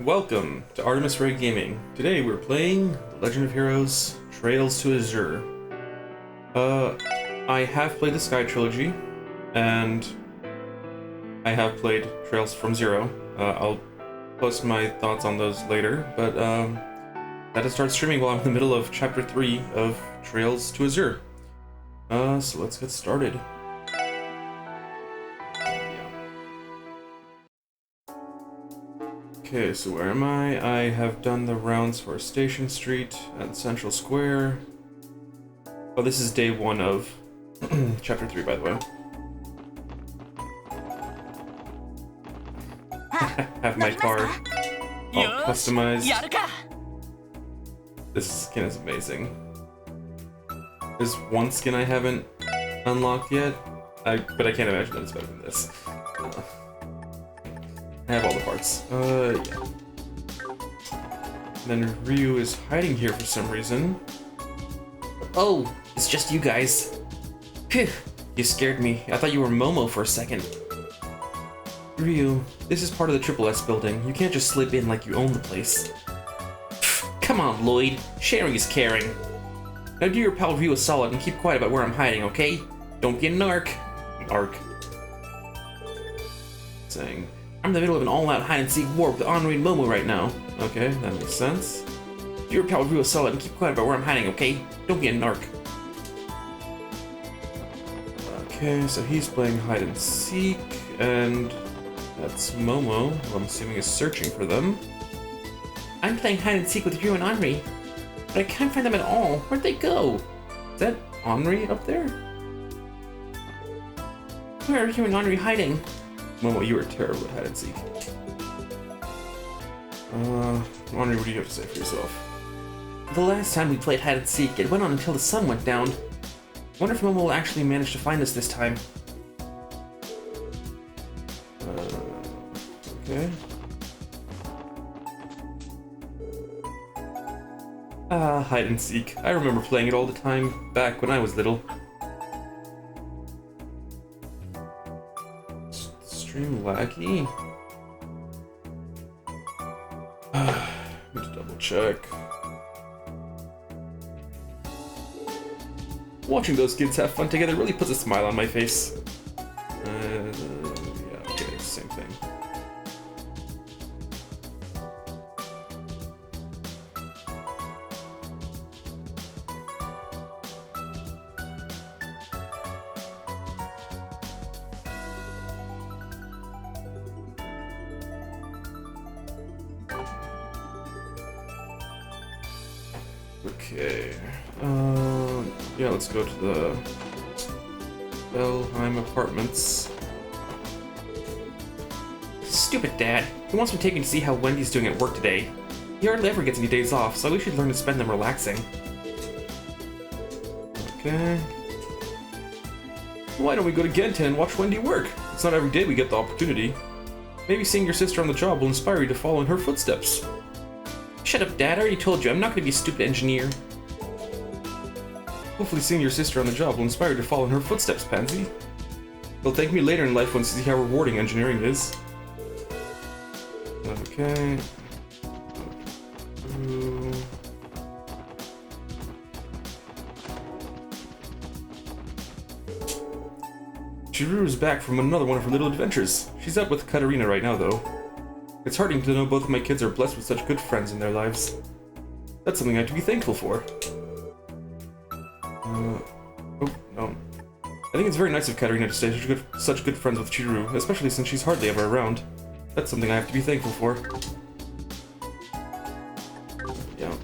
Welcome to Artemis Frey Gaming. Today we're playing The Legend of Heroes Trails to Azure. I have played the Sky Trilogy, and I have played Trails from Zero. I'll post my thoughts on those later, but I had to start streaming while I'm in the middle of Chapter 3 of Trails to Azure. So let's get started. Okay, so where am I? I have done the rounds for Station Street and Central Square. Oh, this is day 1 of Chapter 3, by the way. Have my car all customized. This skin is amazing. There's one skin I haven't unlocked yet, but I can't imagine that it's better than this. I have all the parts. Yeah. And then Ryu is hiding here for some reason. Oh, it's just you guys. Phew, you scared me. I thought you were Momo for a second. Ryu, this is part of the Triple S building. You can't just slip in like you own the place. Pfft, come on, Lloyd. Sharing is caring. Now do your pal Ryu a solid and keep quiet about where I'm hiding, okay? Don't be a narc. Narc. Saying, I'm in the middle of an all-out hide-and-seek war with Henri and Momo right now. Okay, that makes sense. Do your pal Ryu a solid and keep quiet about where I'm hiding, okay? Don't be a narc. Okay, so he's playing hide-and-seek, and that's Momo, who I'm assuming is searching for them. I'm playing hide-and-seek with Ryu and Henri, but I can't find them at all. Where'd they go? Is that Henri up there? Where are Ryu and Henri hiding? Momo, you are terrible at hide-and-seek. Henri, what do you have to say for yourself? The last time we played hide-and-seek, it went on until the sun went down. I wonder if Momo will actually manage to find us this time. Okay. Hide-and-seek. I remember playing it all the time, back when I was little. Stream laggy? Need to double check. Watching those kids have fun together really puts a smile on my face. Yeah, okay, same thing. Okay, yeah, let's go to the Belheim Apartments. Stupid dad. He wants me to take me to see how Wendy's doing at work today. He hardly ever gets any days off, so we should learn to spend them relaxing. Okay. Why don't we go to Genten and watch Wendy work? It's not every day we get the opportunity. Maybe seeing your sister on the job will inspire you to follow in her footsteps. Shut up, Dad. I already told you, I'm not going to be a stupid engineer. Hopefully seeing your sister on the job will inspire you to follow in her footsteps, Pansy. They'll thank me later in life once you see how rewarding engineering is. Okay. Chihiru's back from another one of her little adventures. She's out with Katarina right now, though. It's heartening to know both of my kids are blessed with such good friends in their lives. That's something I have to be thankful for. Oh, no. I think it's very nice of Katarina to stay such good friends with Chihiru, especially since she's hardly ever around. That's something I have to be thankful for. Yeah.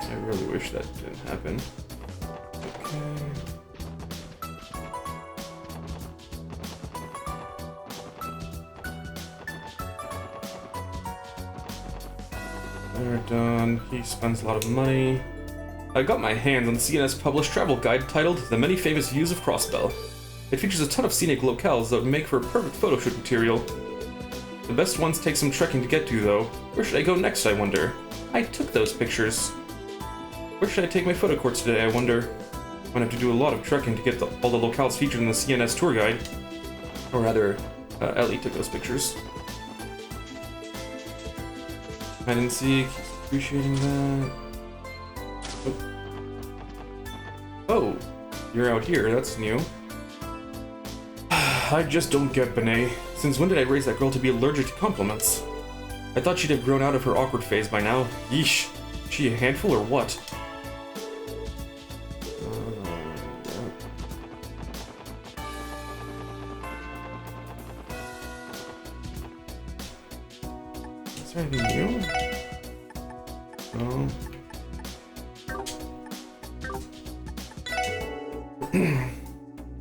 I really wish that didn't happen. Okay. They're done. He spends a lot of money. I got my hands on the CNS published travel guide titled The Many Famous Views of Crossbell. It features a ton of scenic locales that would make for perfect photo shoot material. The best ones take some trekking to get to, though. Where should I go next, I wonder? I took those pictures. Where should I take my photo course today, I wonder? I'm gonna have to do a lot of trekking to get all the locales featured in the CNS tour guide. Or rather, Ellie took those pictures. I didn't see. Appreciating that. Oh, you're out here. That's new. I just don't get Benet. Since when did I raise that girl to be allergic to compliments? I thought she'd have grown out of her awkward phase by now. Yeesh. Is she a handful or what? Is there anything new? No.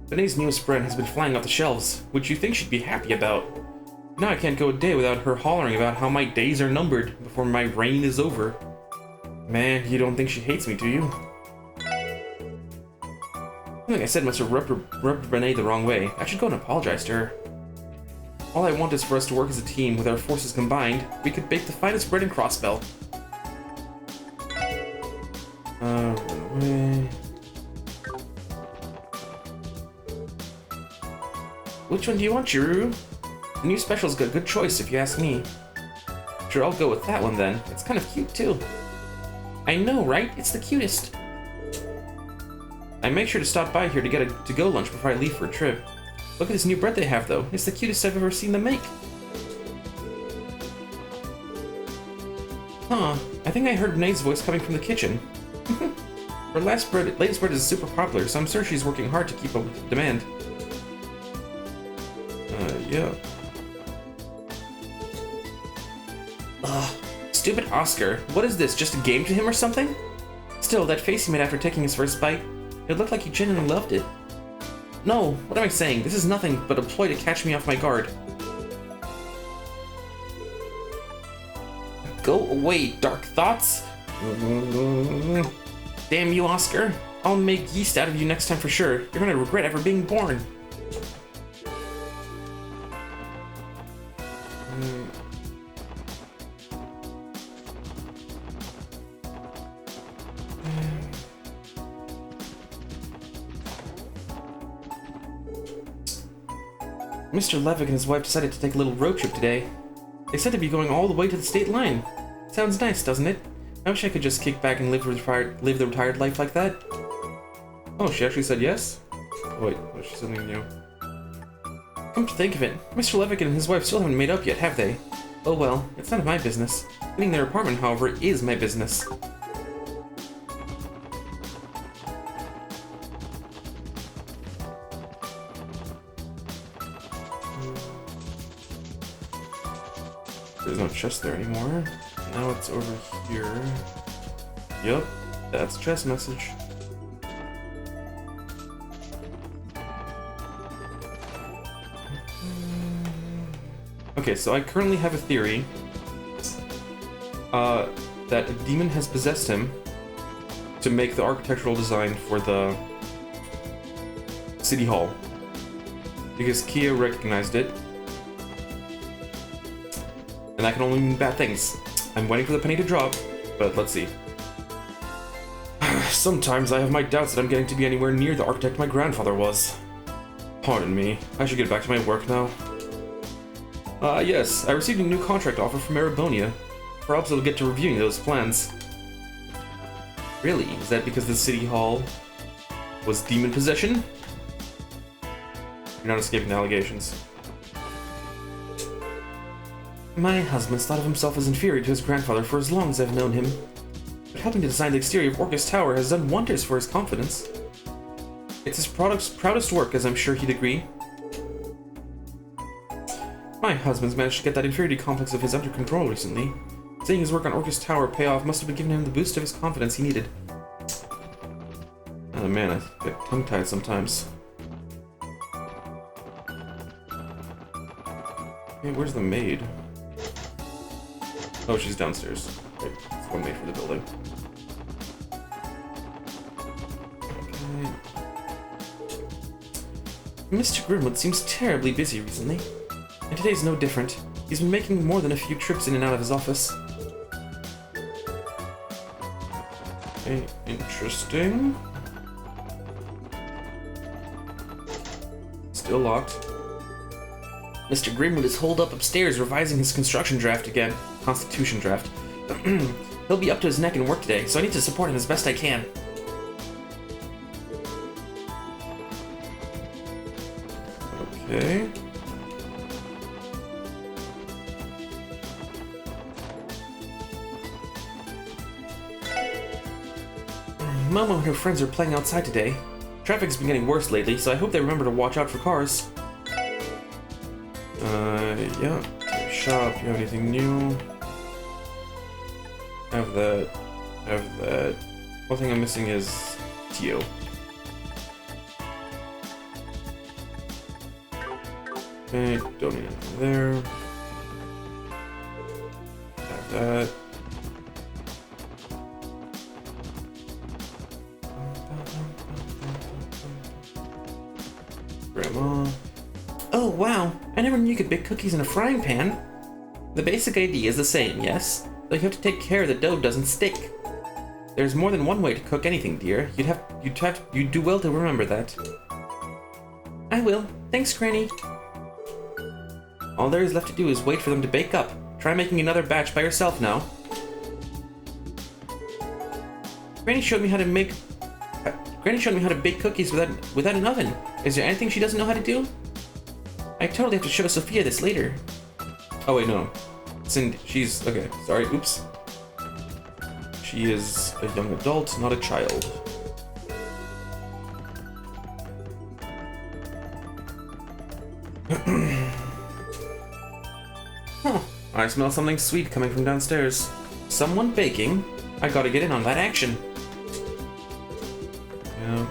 Benet's newest spread has been flying off the shelves, which you think she'd be happy about. Now I can't go a day without her hollering about how my days are numbered before my reign is over. Man, you don't think she hates me, do you? Something I said must have rubbed Benet the wrong way. I should go and apologize to her. All I want is for us to work as a team. With our forces combined, we could bake the finest bread in Crossbell. Run away. Which one do you want, Jiru? The new special's got a good choice, if you ask me. Sure, I'll go with that one then. It's kind of cute, too. I know, right? It's the cutest. I make sure to stop by here to get a to-go lunch before I leave for a trip. Look at this new bread they have, though. It's the cutest I've ever seen them make. Huh. I think I heard Renee's voice coming from the kitchen. Her latest bread is super popular, so I'm sure she's working hard to keep up with the demand. Yeah. Ugh. Stupid Oscar. What is this, just a game to him or something? Still, that face he made after taking his first bite, it looked like he genuinely loved it. No, what am I saying? This is nothing but a ploy to catch me off my guard. Go away, dark thoughts! Damn you, Oscar. I'll make yeast out of you next time for sure. You're gonna regret ever being born. Mr. Levick and his wife decided to take a little road trip today. They said to be going all the way to the state line. Sounds nice, doesn't it? I wish I could just kick back and live the retired life like that. Oh, she actually said yes? Wait, was she something new? Come to think of it, Mr. Levick and his wife still haven't made up yet, have they? Oh well, it's none of my business. Getting their apartment, however, is my business. There's no chest there anymore. Now it's over here. Yup, that's a chest message. Okay, so I currently have a theory that a demon has possessed him to make the architectural design for the City Hall. Because Kia recognized it. And that can only mean bad things. I'm waiting for the penny to drop, but let's see. Sometimes I have my doubts that I'm getting to be anywhere near the architect my grandfather was. Pardon me, I should get back to my work now. Yes, I received a new contract offer from Arabonia. Perhaps I'll get to reviewing those plans. Really? Is that because the City Hall was demon possession? You're not escaping the allegations. My husband's thought of himself as inferior to his grandfather for as long as I've known him. But helping to design the exterior of Orcus Tower has done wonders for his confidence. It's his proudest work, as I'm sure he'd agree. My husband's managed to get that inferiority complex of his under control recently. Seeing his work on Orcus Tower pay off must have been giving him the boost of his confidence he needed. Oh man, I get tongue-tied sometimes. Okay, where's the maid? Oh, she's downstairs. Right, it's one maid for the building. Okay. Mr. Grimwood seems terribly busy recently. And today's no different. He's been making more than a few trips in and out of his office. Okay, interesting. Still locked. Mr. Grimwood is holed up upstairs revising his construction draft again. Constitution draft. He'll be up to his neck in work today, so I need to support him as best I can. Okay. Momo and her friends are playing outside today. Traffic's been getting worse lately, so I hope they remember to watch out for cars. Yeah. Shop, you have anything new? Have that. Have that. One thing I'm missing is Tio. Okay, don't need anything there. Have that. Grandma. Oh, wow. I never knew you could bake cookies in a frying pan. The basic idea is the same, yes? Though you have to take care the dough doesn't stick. There's more than one way to cook anything, dear. You'd do well to remember that. I will. Thanks, Granny. All there is left to do is wait for them to bake up. Try making another batch by yourself now. Granny showed me how to bake cookies without an oven. Is there anything she doesn't know how to do? I totally have to show Sophia this later. Oh wait, no. Cindy, she's okay. Sorry, oops. She is a young adult, not a child. Huh. I smell something sweet coming from downstairs. Someone baking? I gotta get in on that action. Yeah.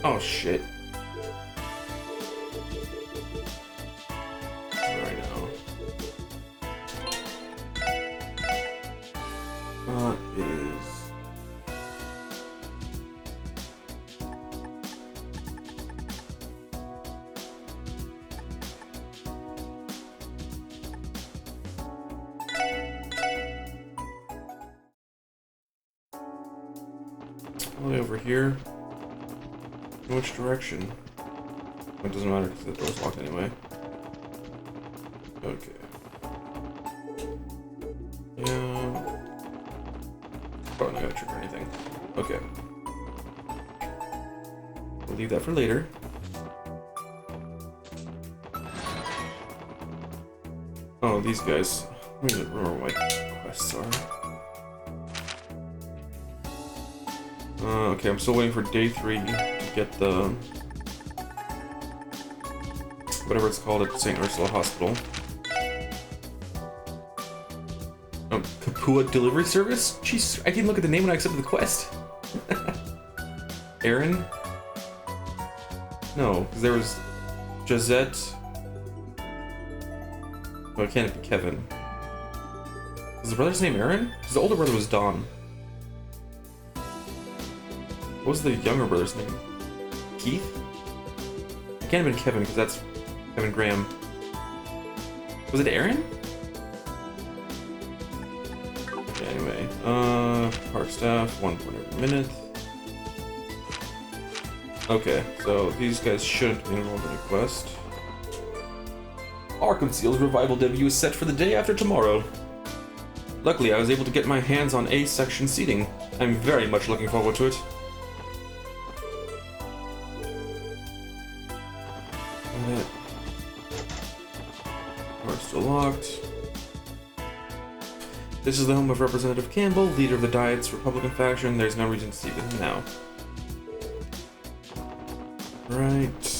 Oh shit. Right now. What is... Way over here. In which direction? It doesn't matter because the door's locked anyway. Okay. Yeah. Probably not gonna trigger anything. Okay. We'll leave that for later. Oh, these guys. Let me remember what my quests are. Okay, I'm still waiting for day 3 to get the... whatever it's called at St. Ursula Hospital. Kapua Delivery Service? Jeez, I didn't look at the name when I accepted the quest. Aaron? No, because there was Josette. Oh, it can't be Kevin. Was the brother's name Aaron? Because the older brother was Don. What was the younger brother's name? Keith? It can't have been Kevin, because that's Kevin Graham. Was it Aaron? Okay, anyway. Park staff, 1 point every minute. Okay, so these guys shouldn't be involved in a quest. Arkham Seal's revival debut is set for the day after tomorrow. Luckily, I was able to get my hands on A-section seating. I'm very much looking forward to it. Door's still locked. This is the home of Representative Campbell, leader of the Diet's Republican faction. There's no reason to speak with him now. Right.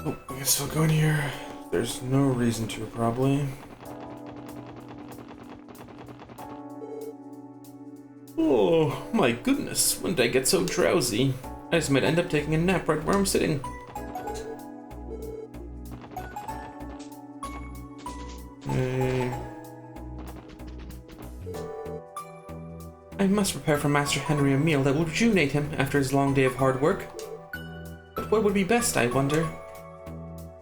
Oh, I can still go in here. There's no reason to, probably. Oh. Oh my goodness, when did I get so drowsy? I just might end up taking a nap right where I'm sitting. I must prepare for Master Henry a meal that will rejuvenate him after his long day of hard work. But what would be best, I wonder?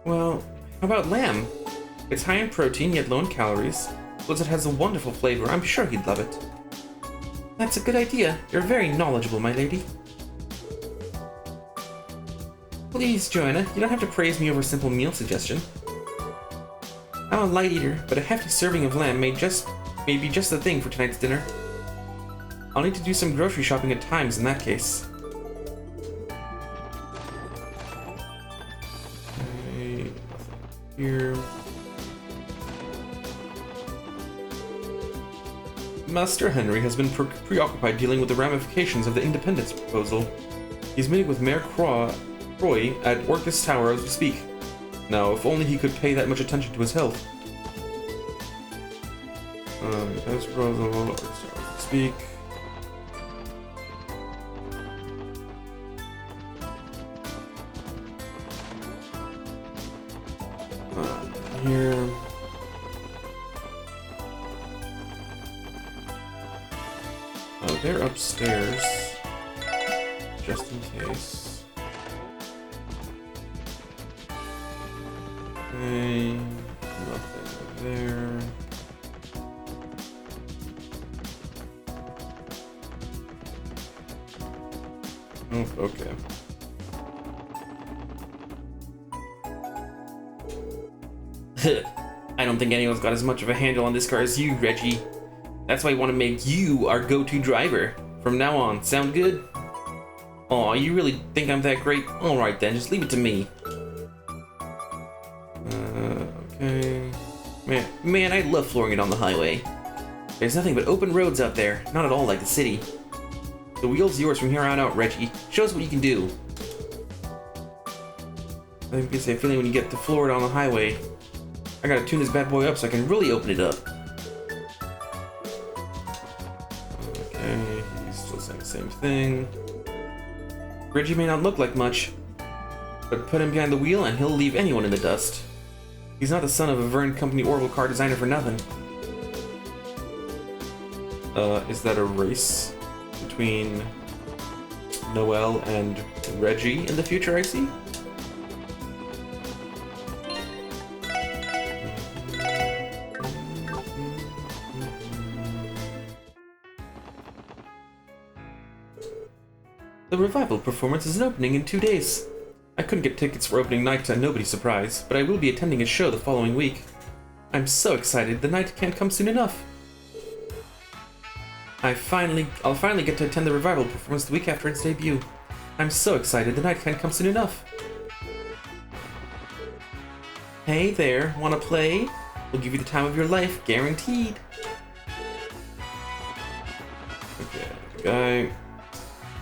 Well, how about lamb? It's high in protein, yet low in calories. Plus it has a wonderful flavor. I'm sure he'd love it. That's a good idea. You're very knowledgeable, my lady. Please, Joanna, you don't have to praise me over a simple meal suggestion. I'm a light eater, but a hefty serving of lamb may be just the thing for tonight's dinner. I'll need to do some grocery shopping at times in that case. Okay, here. Master Henry has been preoccupied dealing with the ramifications of the independence proposal. He's meeting with Mayor Frey at Orcus Tower as we speak. Now, if only he could pay that much attention to his health. As proposal, as we speak. Here. Oh, they're upstairs. Just in case. Okay. Nothing there. Oh, okay. I don't think anyone's got as much of a handle on this car as you, Reggie. That's why I want to make you our go-to driver from now on. Sound good? Aw, you really think I'm that great? Alright then, just leave it to me. Okay. Man, I love flooring it on the highway. There's nothing but open roads out there, not at all like the city. The wheel's yours from here on out, Reggie. Show us what you can do. I think it's a feeling when you get to floor it on the highway. I gotta tune this bad boy up so I can really open it up. Okay, he's still saying the same thing. Reggie may not look like much, but put him behind the wheel and he'll leave anyone in the dust. He's not the son of a Verne Company Orbital car designer for nothing. Is that a race between Noel and Reggie in the future, I see? The revival performance is an opening in 2 days. I couldn't get tickets for opening night to nobody's surprise, but I will be attending a show the following week. I'm so excited, the night can't come soon enough. I'll finally get to attend the revival performance the week after its debut. I'm so excited, the night can't come soon enough. Hey there, wanna play? We'll give you the time of your life, guaranteed. Okay, guy.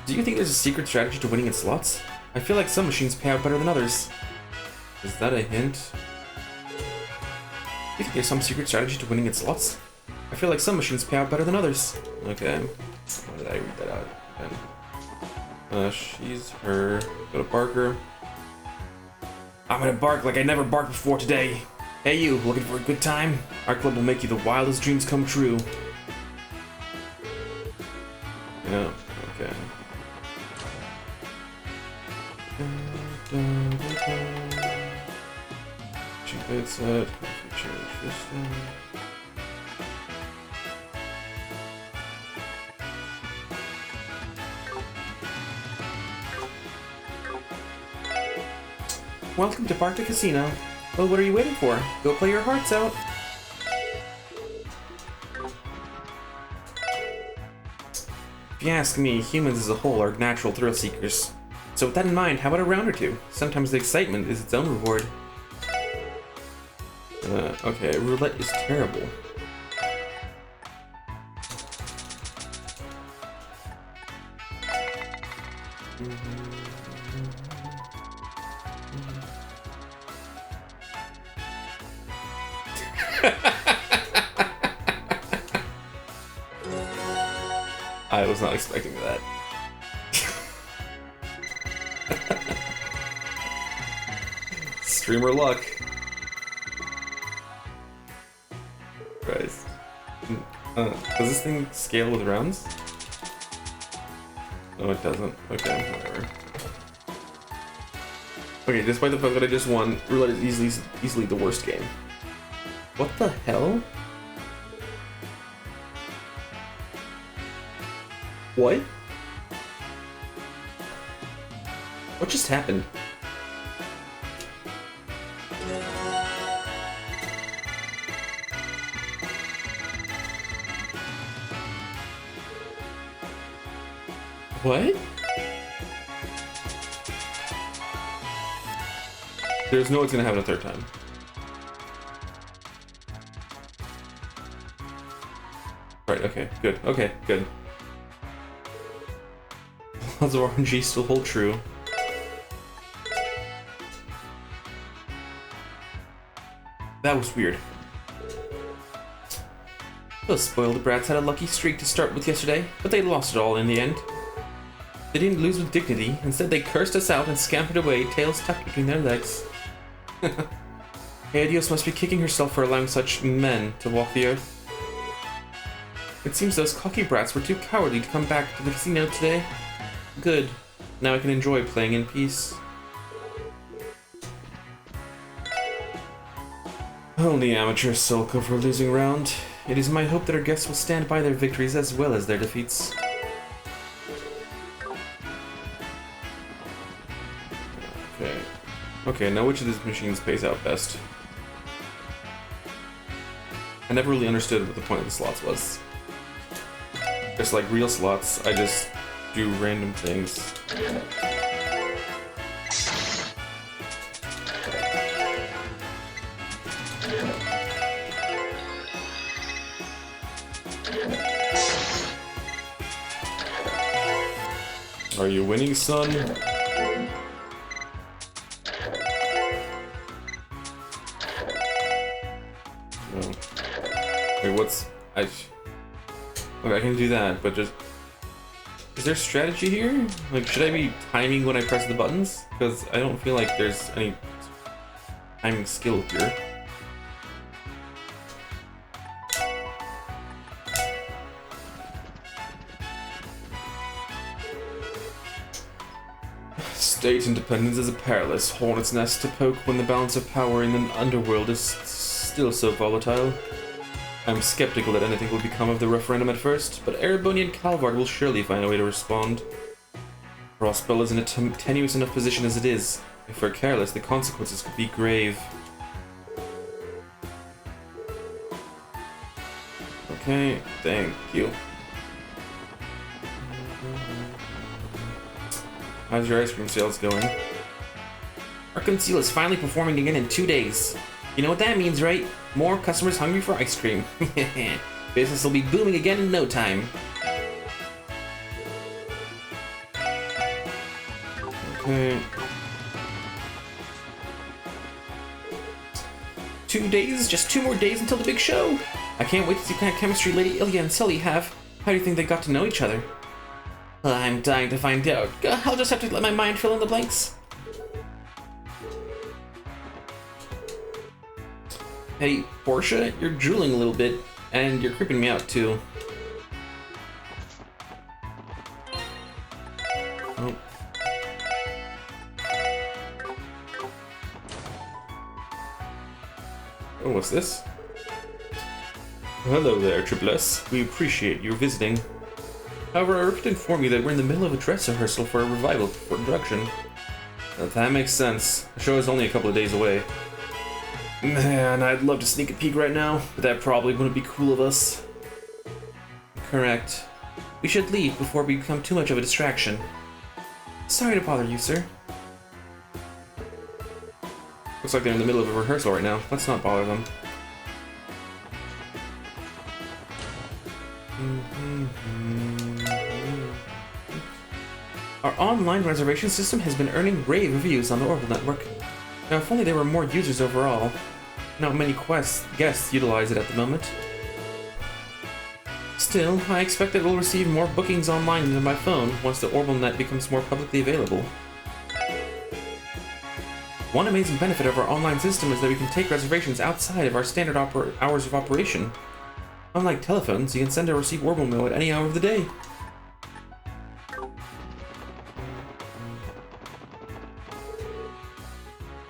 Do you think there's a secret strategy to winning in slots? I feel like some machines pay out better than others. Is that a hint? Do you think there's some secret strategy to winning in slots? I feel like some machines pay out better than others. Okay. Why did I read that out again? She's her. Go to Barker. I'm gonna bark like I never barked before today. Hey you, looking for a good time? Our club will make you the wildest dreams come true. Yeah, okay. Check that set. Change this thing. Welcome to Barker Casino. Well, what are you waiting for? Go play your hearts out. If you ask me, humans as a whole are natural thrill seekers. So with that in mind, how about a round or two? Sometimes the excitement is its own reward. Okay, roulette is terrible. I was not expecting that. Streamer luck. Christ. Does this thing scale with rounds? No, it doesn't. Okay, whatever. Okay, despite the fact that I just won, roulette is easily the worst game. What the hell? What? What just happened? What? There's no it's gonna happen a third time. Right, okay, good. Okay, good. Laws of RNG still hold true. That was weird. Those spoiled brats had a lucky streak to start with yesterday, but they lost it all in the end. They didn't lose with dignity, instead they cursed us out and scampered away, tails tucked between their legs. Adios must be kicking herself for allowing such men to walk the earth. It seems those cocky brats were too cowardly to come back to the casino today. Good. Now I can enjoy playing in peace. Only amateurs sulk over a losing round. It is my hope that our guests will stand by their victories as well as their defeats. Okay, now which of these machines pays out best? I never really understood what the point of the slots was. Just like real slots, I just do random things. Are you winning, son? Okay, I can do that, but just... Is there strategy here? Like, should I be timing when I press the buttons? Because I don't feel like there's any timing skill here. State independence is a perilous hornet's nest to poke when the balance of power in the underworld is still so volatile. I'm skeptical that anything will become of the referendum at first, but Ereboni and Calvard will surely find a way to respond. Frostbell is in a tenuous enough position as it is. If we're careless, the consequences could be grave. Okay, thank you. How's your ice cream sales going? Our conceal is finally performing again in 2 days. You know what that means, right? More customers hungry for ice cream. Business will be booming again in no time. Okay. 2 days? Just 2 more days until the big show! I can't wait to see what kind of chemistry Lady Ilya and Sully have. How do you think they got to know each other? I'm dying to find out. I'll just have to let my mind fill in the blanks. Hey, Portia, you're drooling a little bit, and you're creeping me out too. Oh. Oh, what's this? Hello there, Triple S. We appreciate you visiting. However, I regret to inform you that we're in the middle of a dress rehearsal for a revival production. That makes sense. The show is only a couple of days away. Man, I'd love to sneak a peek right now, but that probably wouldn't be cool of us. Correct. We should leave before we become too much of a distraction. Sorry to bother you, sir. Looks like they're in the middle of a rehearsal right now. Let's not bother them. Our online reservation system has been earning rave reviews on the Orbital Network. Now, if only there were more users overall. Not many guests utilize it at the moment. Still, I expect that we'll receive more bookings online than by phone once the Orbital Net becomes more publicly available. One amazing benefit of our online system is that we can take reservations outside of our standard hours of operation. Unlike telephones, you can send or receive orbital mail at any hour of the day.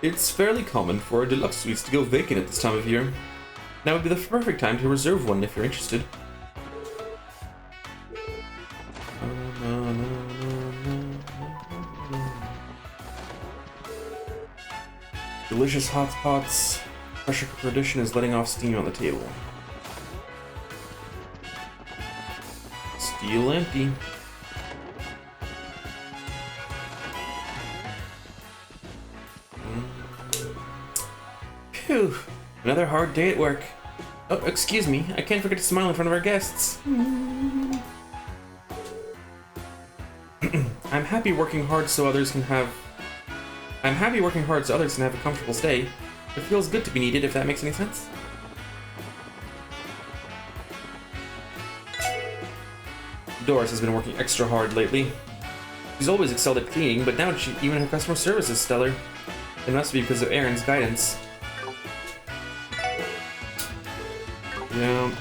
It's fairly common for our deluxe suites to go vacant at this time of year. Now would be the perfect time to reserve one if you're interested. Delicious hot pots. Pressure cooker edition is letting off steam on the table. Steel empty. Phew. Another hard day at work. Oh, excuse me. I can't forget to smile in front of our guests. I'm happy working hard so others can have a comfortable stay. It feels good to be needed, if that makes any sense. Doris has been working extra hard lately. She's always excelled at cleaning, but now even her customer service is stellar. It must be because of Aaron's guidance. Yeah.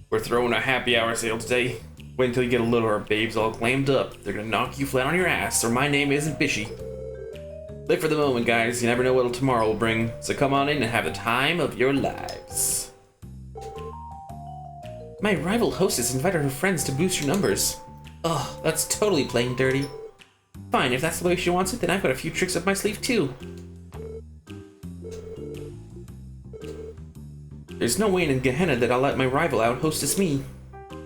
We're throwing a happy hour sale today. Wait until you get a little of our babes all glammed up. They're gonna knock you flat on your ass, or my name isn't Bishy. Live for the moment, guys. You never know what tomorrow will bring. So come on in and have the time of your lives. My rival hostess invited her friends to boost your numbers. Ugh, that's totally plain dirty. Fine, if that's the way she wants it, then I've got a few tricks up my sleeve too. There's no way in Gehenna that I'll let my rival out hostess me.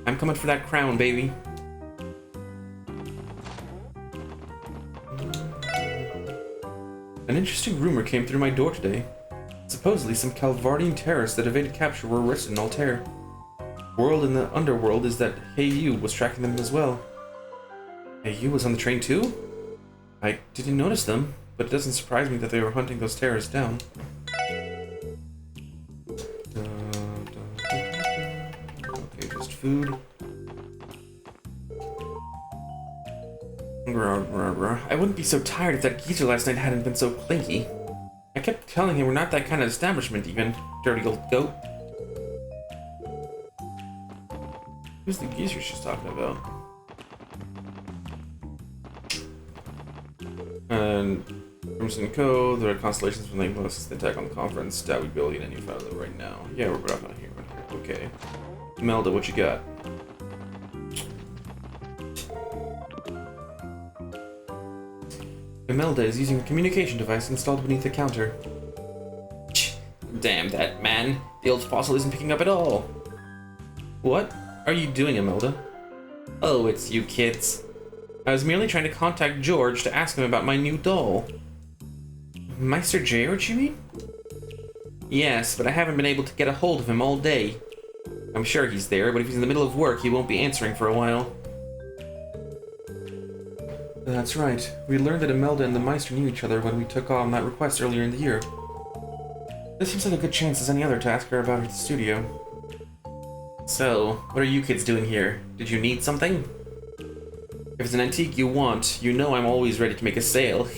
I'm coming for that crown, baby. An interesting rumor came through my door today. Supposedly some Calvardian terrorists that evaded capture were arrested in Altair. Word in the underworld is that Hey was tracking them as well. Hey was on the train too? I didn't notice them, but it doesn't surprise me that they were hunting those terrorists down. Okay, just food. I wouldn't be so tired if that geezer last night hadn't been so clinky. I kept telling him we're not that kind of establishment even, dirty old goat. Who's the geezer she's talking about? And Crimson Co., the Red Constellations from Lake Moses, the attack on the conference, that we'd be able to get any file right now. Yeah, we're back on here. Okay. Melda, what you got? Imelda is using a communication device installed beneath the counter. Damn that man. The old fossil isn't picking up at all. What are you doing, Imelda? Oh, it's you kids. I was merely trying to contact George to ask him about my new doll. Meister George, you mean? Yes, but I haven't been able to get a hold of him all day. I'm sure he's there, but if he's in the middle of work, he won't be answering for a while. That's right. We learned that Imelda and the Meister knew each other when we took on that request earlier in the year. This seems like a good chance as any other to ask her about her at the studio. So, what are you kids doing here? Did you need something? If it's an antique you want, you know I'm always ready to make a sale.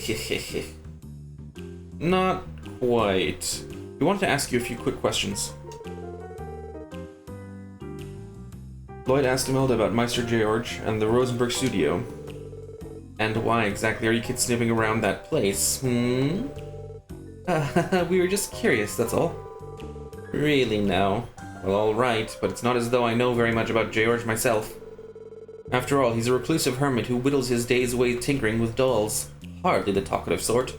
Not quite. We wanted to ask you a few quick questions. Lloyd asked Imelda about Meister George and the Rosenberg studio. And why exactly are you kids sniffing around that place, we were just curious, that's all. Really, now? Well, alright, but it's not as though I know very much about George myself. After all, he's a reclusive hermit who whittles his days away tinkering with dolls. Hardly the talkative sort.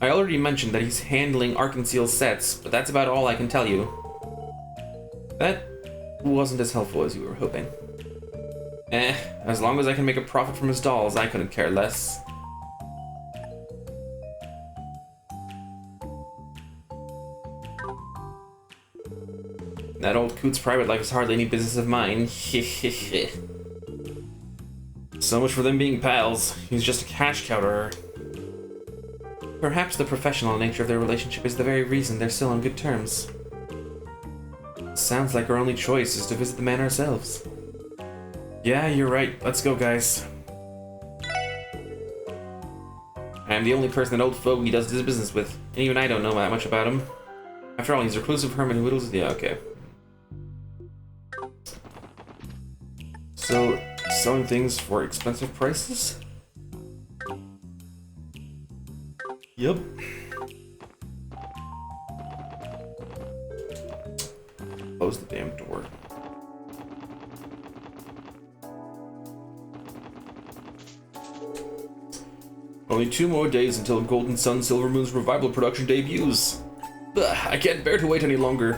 I already mentioned that he's handling Arkansas sets, but that's about all I can tell you. That wasn't as helpful as you were hoping. As long as I can make a profit from his dolls, I couldn't care less. That old coot's private life is hardly any business of mine. So much for them being pals. He's just a cash cow to her. Perhaps the professional nature of their relationship is the very reason they're still on good terms. Sounds like our only choice is to visit the man ourselves. Yeah, you're right. Let's go, guys. I am the only person that old fogey does his business with, and even I don't know that much about him. After all, he's a reclusive hermit who whittles... Yeah, okay. So, selling things for expensive prices? Yep. Close the damn door. Only 2 more days until Golden Sun Silver Moon's revival production debuts. Ugh, I can't bear to wait any longer.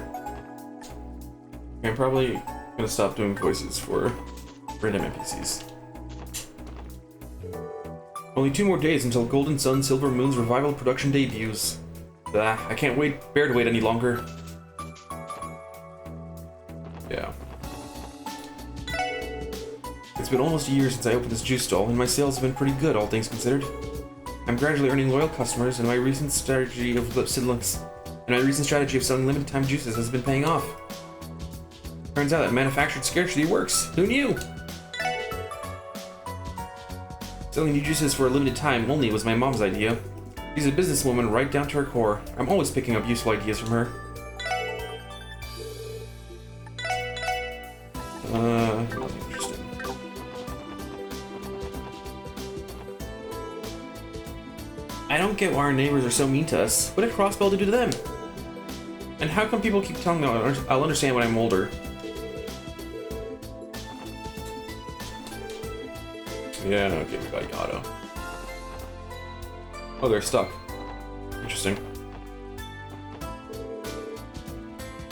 I'm probably gonna stop doing voices for random NPCs. Only 2 more days until Golden Sun Silver Moon's revival production debuts. Ugh, I can't bear to wait any longer. Yeah. It's been almost a year since I opened this juice stall, and my sales have been pretty good, all things considered. I'm gradually earning loyal customers, and my recent strategy of selling limited time juices has been paying off. Turns out that manufactured scarcity works. Who knew? Selling new juices for a limited time only was my mom's idea. She's a businesswoman right down to her core. I'm always picking up useful ideas from her. Nothing interesting. I don't get why our neighbors are so mean to us. What did Crossbell do to them? And how come people keep telling me I'll understand when I'm older? Yeah, okay, we got auto. Oh, they're stuck. Interesting.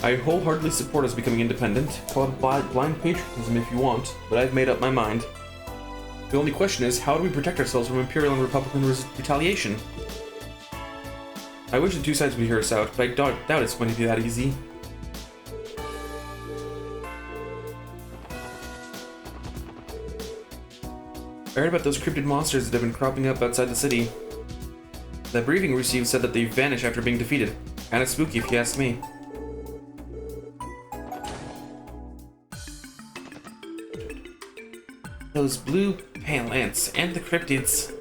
I wholeheartedly support us becoming independent. Call it blind patriotism if you want, but I've made up my mind. The only question is, how do we protect ourselves from Imperial and Republican retaliation? I wish the two sides would hear us out, but I doubt it's going to be that easy. I heard about those cryptid monsters that have been cropping up outside the city. The briefing we received said that they vanish after being defeated. Kinda spooky if you ask me. Those blue pale ants and the cryptids.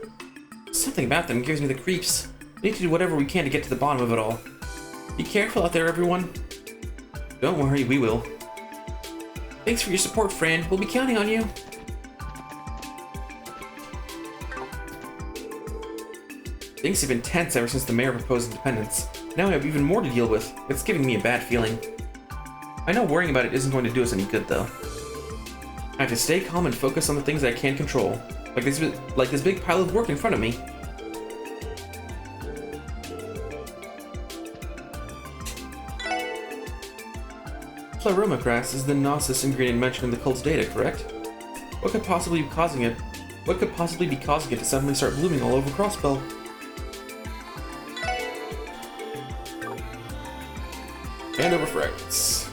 Something about them gives me the creeps. We need to do whatever we can to get to the bottom of it all. Be careful out there, everyone. Don't worry, we will. Thanks for your support, friend. We'll be counting on you. Things have been tense ever since the mayor proposed independence. Now I have even more to deal with. It's giving me a bad feeling. I know worrying about it isn't going to do us any good, though. I have to stay calm and focus on the things I can control, like this big pile of work in front of me. Pleroma grass is the Gnosis ingredient mentioned in the cult's data, correct? What could possibly be causing it? What could possibly be causing it to suddenly start blooming all over Crossbell? Hand over fragments.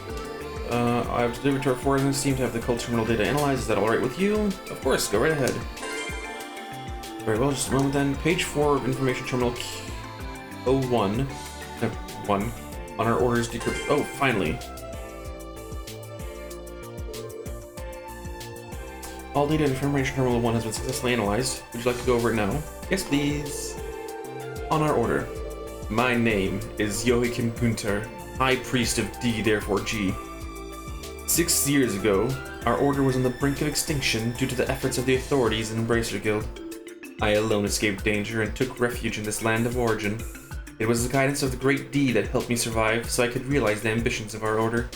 I have delivered to our forensics team to have the cult terminal data analyzed. Is that alright with you? Of course, go right ahead. Very well, just a moment then. Page 4 of information terminal 01. 1. On our orders decrypt. Oh, finally. All data in information terminal 1 has been successfully analyzed. Would you like to go over it now? Yes, please. On our order. My name is Joachim Günther, High Priest of D, therefore G. 6 years ago, our order was on the brink of extinction due to the efforts of the authorities and Embracer Guild. I alone escaped danger and took refuge in this land of origin. It was the guidance of the great D that helped me survive so I could realize the ambitions of our order.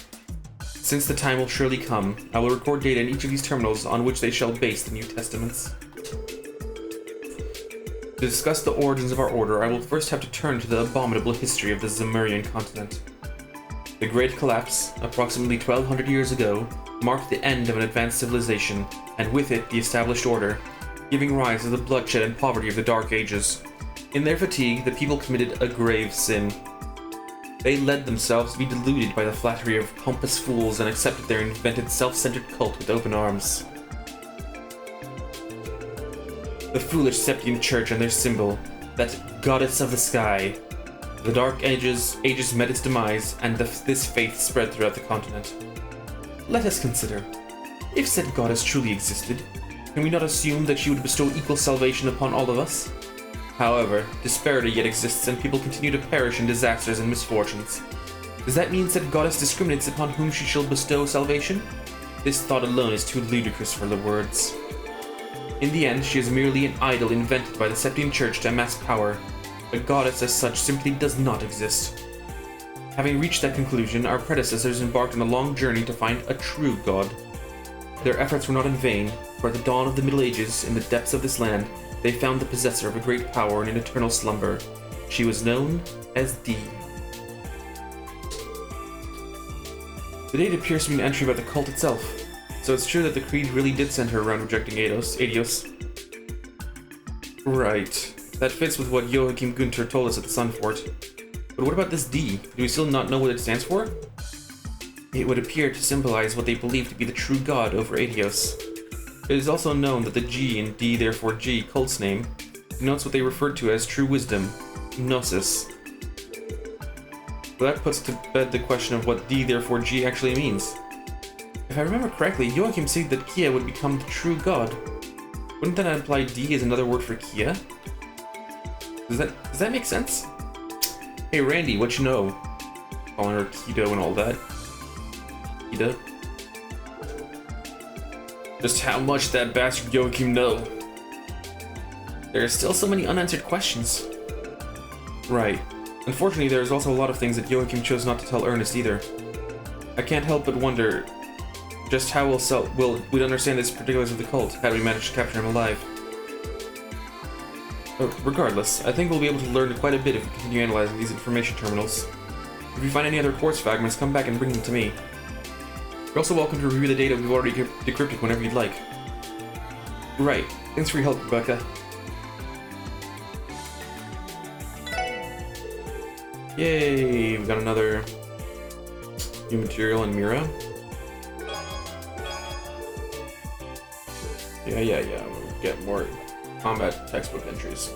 Since the time will surely come, I will record data in each of these terminals on which they shall base the New Testaments. To discuss the origins of our order, I will first have to turn to the abominable history of the Zemurian continent. The Great Collapse, approximately 1200 years ago, marked the end of an advanced civilization, and with it the established order, giving rise to the bloodshed and poverty of the Dark Ages. In their fatigue, the people committed a grave sin. They led themselves to be deluded by the flattery of pompous fools and accepted their invented self-centered cult with open arms. The foolish Septian Church and their symbol, that goddess of the sky. The Dark Ages met its demise, and this faith spread throughout the continent. Let us consider. If said goddess truly existed, can we not assume that she would bestow equal salvation upon all of us? However, disparity yet exists, and people continue to perish in disasters and misfortunes. Does that mean said goddess discriminates upon whom she shall bestow salvation? This thought alone is too ludicrous for the words. In the end, she is merely an idol invented by the Septine Church to amass power. A goddess as such simply does not exist. Having reached that conclusion, our predecessors embarked on a long journey to find a true god. Their efforts were not in vain, for at the dawn of the Middle Ages, in the depths of this land, they found the possessor of a great power in an eternal slumber. She was known as Dee. The date appears to be an entry about the cult itself, so it's true that the Creed really did send her around rejecting Adios. Right. That fits with what Joachim Günther told us at the Sun Fort. But what about this D? Do we still not know what it stands for? It would appear to symbolize what they believe to be the true god over Adios. It is also known that the G in D therefore G cult's name denotes what they refer to as true wisdom, gnosis. Well, that puts to bed the question of what D therefore G actually means. If I remember correctly, Joachim said that Kia would become the true god. Wouldn't that imply D is another word for Kia? Does that make sense? Hey Randy, what you know? Calling her Keto and all that. Kita. Just how much that bastard Joachim know? There are still so many unanswered questions. Right. Unfortunately, there's also a lot of things that Joachim chose not to tell Ernest either. I can't help but wonder just how we'd understand the particulars of the cult had we managed to capture him alive. Regardless, I think we'll be able to learn quite a bit if we continue analyzing these information terminals. If you find any other quartz fragments, come back and bring them to me. You're also welcome to review the data we've already decrypted whenever you'd like. Right. Thanks for your help, Rebecca. Yay! We got another new material in Mira. Yeah. We'll get more combat textbook entries.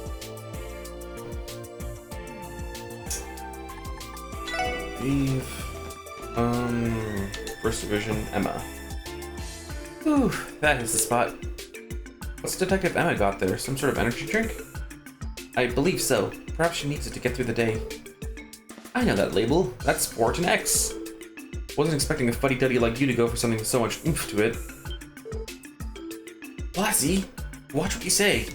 First Division, Emma. Ooh, that is the spot. What's Detective Emma got there? Some sort of energy drink? I believe so. Perhaps she needs it to get through the day. I know that label. That's Sport and X. Wasn't expecting a fuddy-duddy like you to go for something with so much oomph to it. Lassie, watch what you say.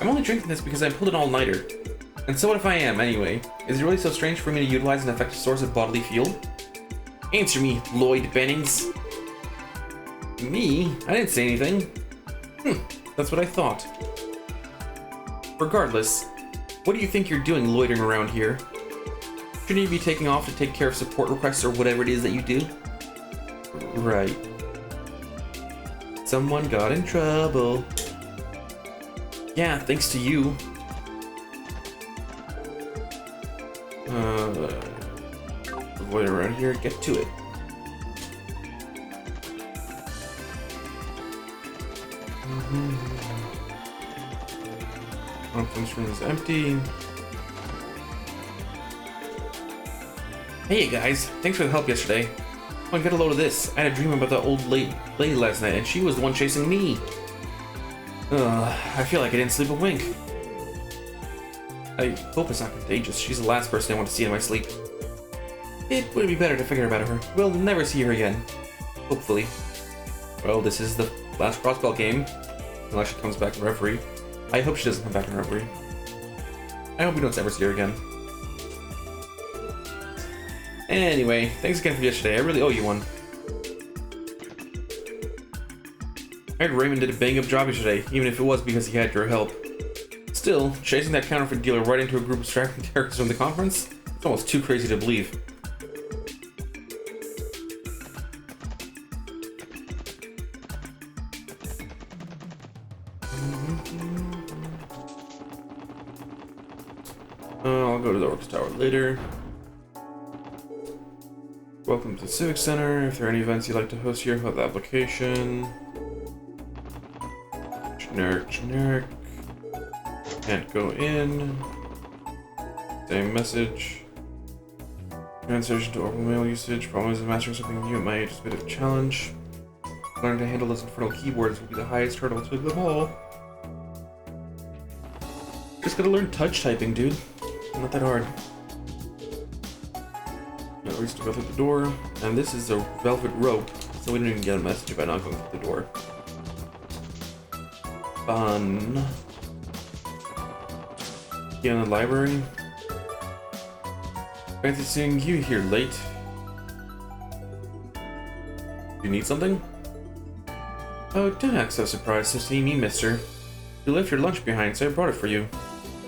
I'm only drinking this because I pulled an all-nighter. And so what if I am, anyway? Is it really so strange for me to utilize an effective source of bodily fuel? Answer me, Lloyd Bennings. Me? I didn't say anything. That's what I thought. Regardless, what do you think you're doing loitering around here? Shouldn't you be taking off to take care of support requests or whatever it is that you do? Right. Someone got in trouble. Yeah, thanks to you. Avoid around here, get to it. Conference room is empty. Hey guys, thanks for the help yesterday. Oh, get a load of this. I had a dream about that old lady last night, and she was the one chasing me. I feel like I didn't sleep a wink. I hope it's not contagious. She's the last person I want to see in my sleep. It would be better to forget about her. We'll never see her again. Hopefully. Well, this is the last crossbell game. Unless she comes back in Reverie. I hope she doesn't come back in Reverie. I hope we don't ever see her again. Anyway, thanks again for yesterday. I really owe you one. I heard Raymond did a bang-up job yesterday, even if it was because he had your help. Still, chasing that counterfeit dealer right into a group of strapping terrorists from the conference? It's almost too crazy to believe. I'll go to the Orcs Tower later. Welcome to the Civic Center. If there are any events you'd like to host here, fill out the application. Generic. Can't go in. Same message. Translation to open mail usage. Problem is mastering something new at my age is a bit of a challenge. Learning to handle those infernal keyboards will be the highest hurdle to them all. Just gotta learn touch typing, dude. Not that hard. At least to go through the door. And this is a velvet rope, so we didn't even get a message about not going through the door. Fun. Get in the library. Fancy seeing you here late. You need something? Oh, don't act so surprised to see me, mister. You left your lunch behind, so I brought it for you.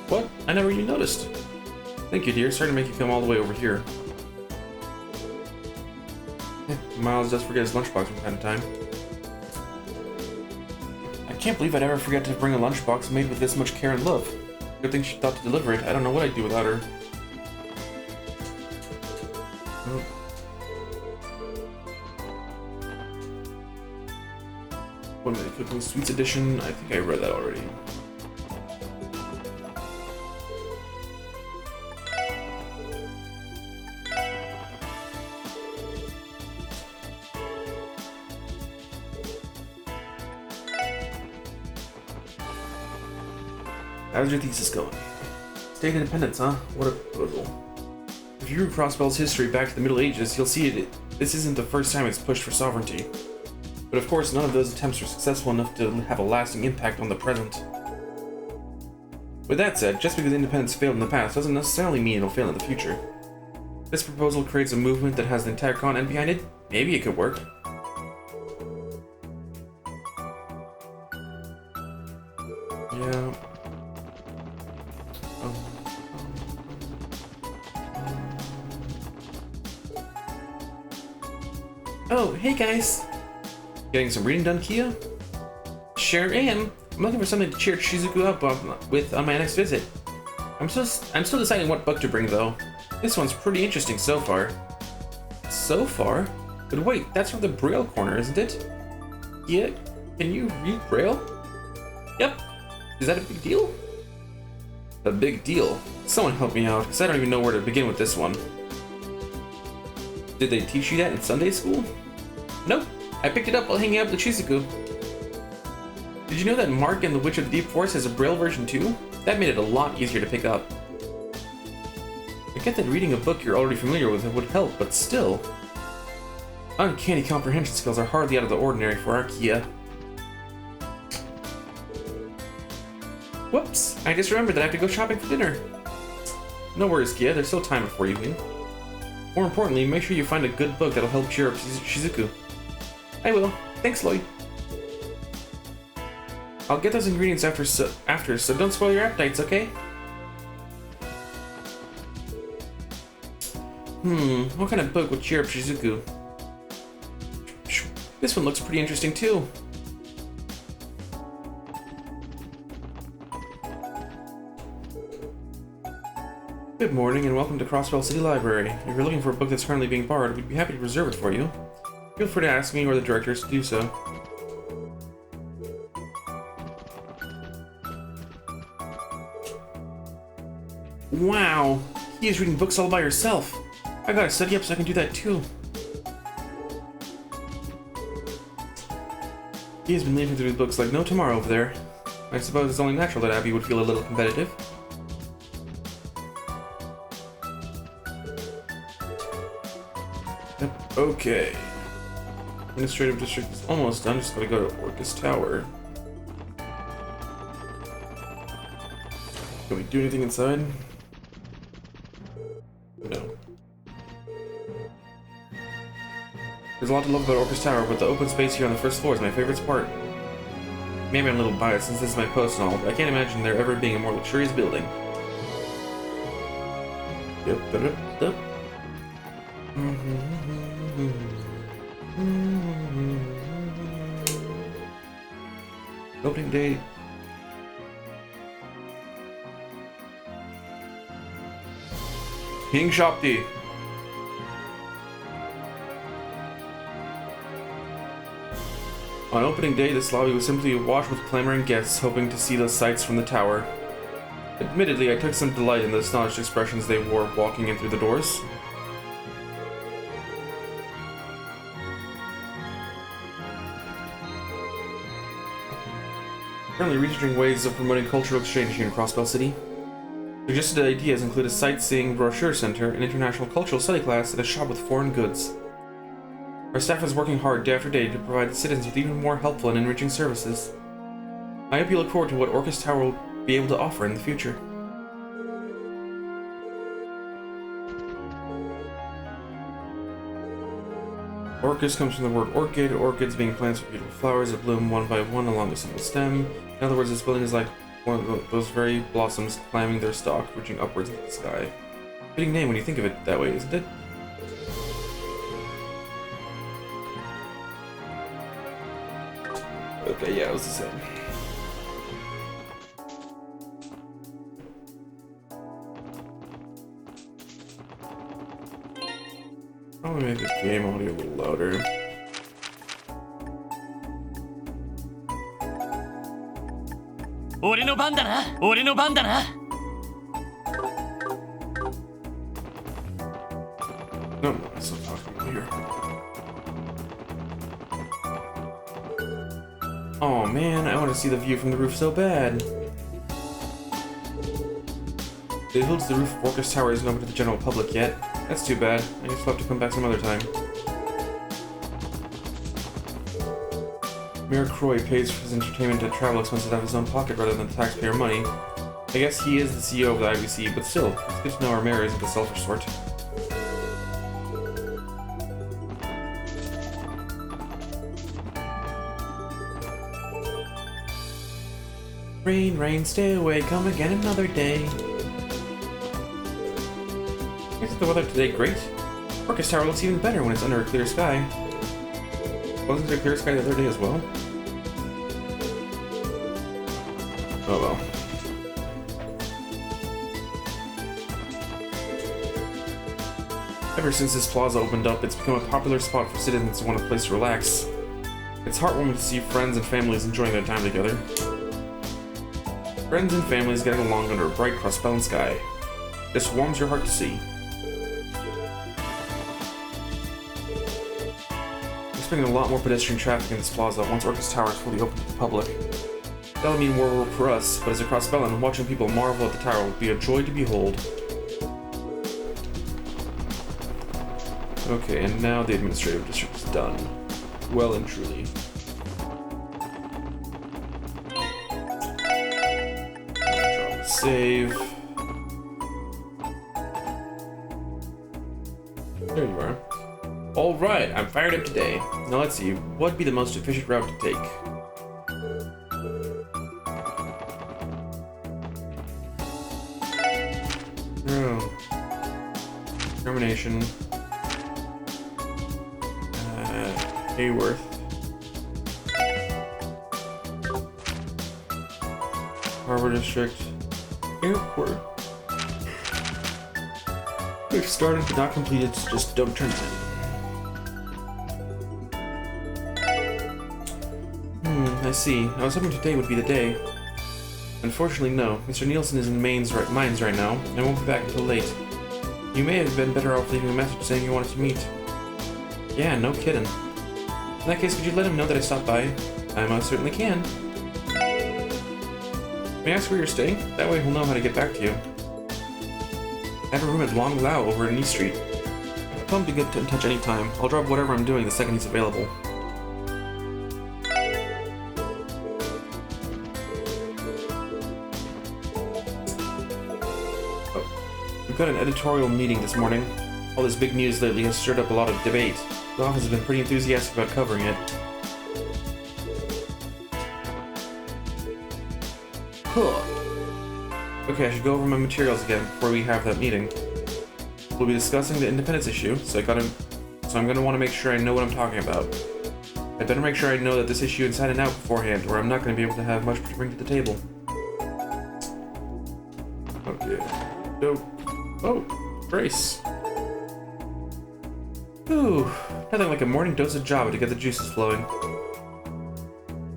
What? I never even noticed. Thank you, dear. Sorry to make you come all the way over here. Miles does forget his lunchbox from time to time. I can't believe I'd ever forget to bring a lunchbox made with this much care and love. Good thing she thought to deliver it. I don't know what I'd do without her. One Minute Cooking Sweets Edition. I think I read that already. How's your thesis going? State independence, huh? What a proposal. If you read Crossbell's history back to the Middle Ages, you'll see this isn't the first time it's pushed for sovereignty. But of course, none of those attempts were successful enough to have a lasting impact on the present. With that said, just because independence failed in the past doesn't necessarily mean it'll fail in the future. This proposal creates a movement that has the entire continent behind it. Maybe it could work. Yeah. Oh, hey guys! Getting some reading done, Kia? Sure am. I'm looking for something to cheer Shizuku up with on my next visit. I'm still deciding what book to bring though. This one's pretty interesting so far. So far? But wait, that's from the Braille corner, isn't it? Yeah, can you read Braille? Yep. Is that a big deal? A big deal? Someone help me out, because I don't even know where to begin with this one. Did they teach you that in Sunday school? Nope. I picked it up while hanging out with Shizuku. Did you know that Mark and the Witch of the Deep Forest has a Braille version too? That made it a lot easier to pick up. I get that reading a book you're already familiar with would help, but still. Uncanny comprehension skills are hardly out of the ordinary for our Kia. Whoops, I just remembered that I have to go shopping for dinner. No worries, Kia, there's still time before evening. More importantly, make sure you find a good book that'll help cheer up Shizuku. I will. Thanks, Lloyd. I'll get those ingredients after, so don't spoil your appetites, okay? What kind of book would cheer up Shizuku? This one looks pretty interesting too. Good morning and welcome to Crossbell City Library. If you're looking for a book that's currently being borrowed, we'd be happy to reserve it for you. Feel free to ask me or the directors to do so. Wow, he is reading books all by herself. I gotta study up so I can do that too. He has been leafing through books like no tomorrow over there. I suppose it's only natural that Abby would feel a little competitive. Yep, okay. Administrative district is almost done, just gotta go to Orcus Tower. Can we do anything inside? No. There's a lot to love about Orcus Tower, but the open space here on the first floor is my favorite part. Maybe I'm a little biased since this is my post and all, but I can't imagine there ever being a more luxurious building. Yep. Opening day. King Shopti. On opening day, this lobby was simply awash with clamoring guests hoping to see the sights from the tower. Admittedly, I took some delight in the astonished expressions they wore walking in through the doors. Currently researching ways of promoting cultural exchange here in Crossbell City. Suggested ideas include a sightseeing brochure center, an international cultural study class, and a shop with foreign goods. Our staff is working hard day after day to provide the citizens with even more helpful and enriching services. I hope you look forward to what Orcus Tower will be able to offer in the future. Orcus comes from the word orchid, orchids being plants with beautiful flowers that bloom one by one along a single stem. In other words, this building is like one of those very blossoms climbing their stalk, reaching upwards into the sky. Fitting name when you think of it that way, isn't it? Okay, yeah, it was the same. I'm gonna make this game audio a little louder. No, I'm still talking here. Oh man, I want to see the view from the roof so bad. The hill to the roof of Orcus Tower isn't open to the general public yet. That's too bad. I guess we'll have to come back some other time. Mayor Frey pays for his entertainment and travel expenses out of his own pocket rather than taxpayer money. I guess he is the CEO of the IBC, but still, it's good to know our mayor isn't the selfish sort. Rain, rain, stay away, come again another day. Isn't the weather today great? Orcus Tower looks even better when it's under a clear sky. Wasn't there a clear sky the other day as well? Oh well. Ever since this plaza opened up, it's become a popular spot for citizens who want a place to relax. It's heartwarming to see friends and families enjoying their time together. Friends and families getting along under a bright cross-bound sky. This warms your heart to see. Expecting a lot more pedestrian traffic in this plaza once Orcus Tower is fully open to the public. That'll mean more work for us, but as a cross-Bellin, watching people marvel at the tower will be a joy to behold. Okay, and now the administrative district is done. Well and truly. Drop the save. There you are. Alright, I'm fired up today. Now let's see, what'd be the most efficient route to take? Oh. Termination. Hayworth. Harbor District. Airport. If started but not completed, just don't turn it in. I see. I was hoping today would be the day. Unfortunately, no. Mr. Nielsen is in mines right now, and I won't be back until late. You may have been better off leaving a message saying you wanted to meet. Yeah, no kidding. In that case, could you let him know that I stopped by? I most certainly can. May I ask where you're staying? That way he'll know how to get back to you. I have a room at Long Lao over in East Street. Tell him to get in touch anytime. I'll drop whatever I'm doing the second he's available. We've got an editorial meeting this morning. All this big news lately has stirred up a lot of debate. The office has been pretty enthusiastic about covering it. Okay, I should go over my materials again before we have that meeting. We'll be discussing the independence issue, so I'm gonna want to make sure I know what I'm talking about. I'd better make sure I know that this issue inside and out beforehand, or I'm not gonna be able to have much to bring to the table. Okay. So, oh, Grace. Ooh, nothing like a morning dose of Java to get the juices flowing.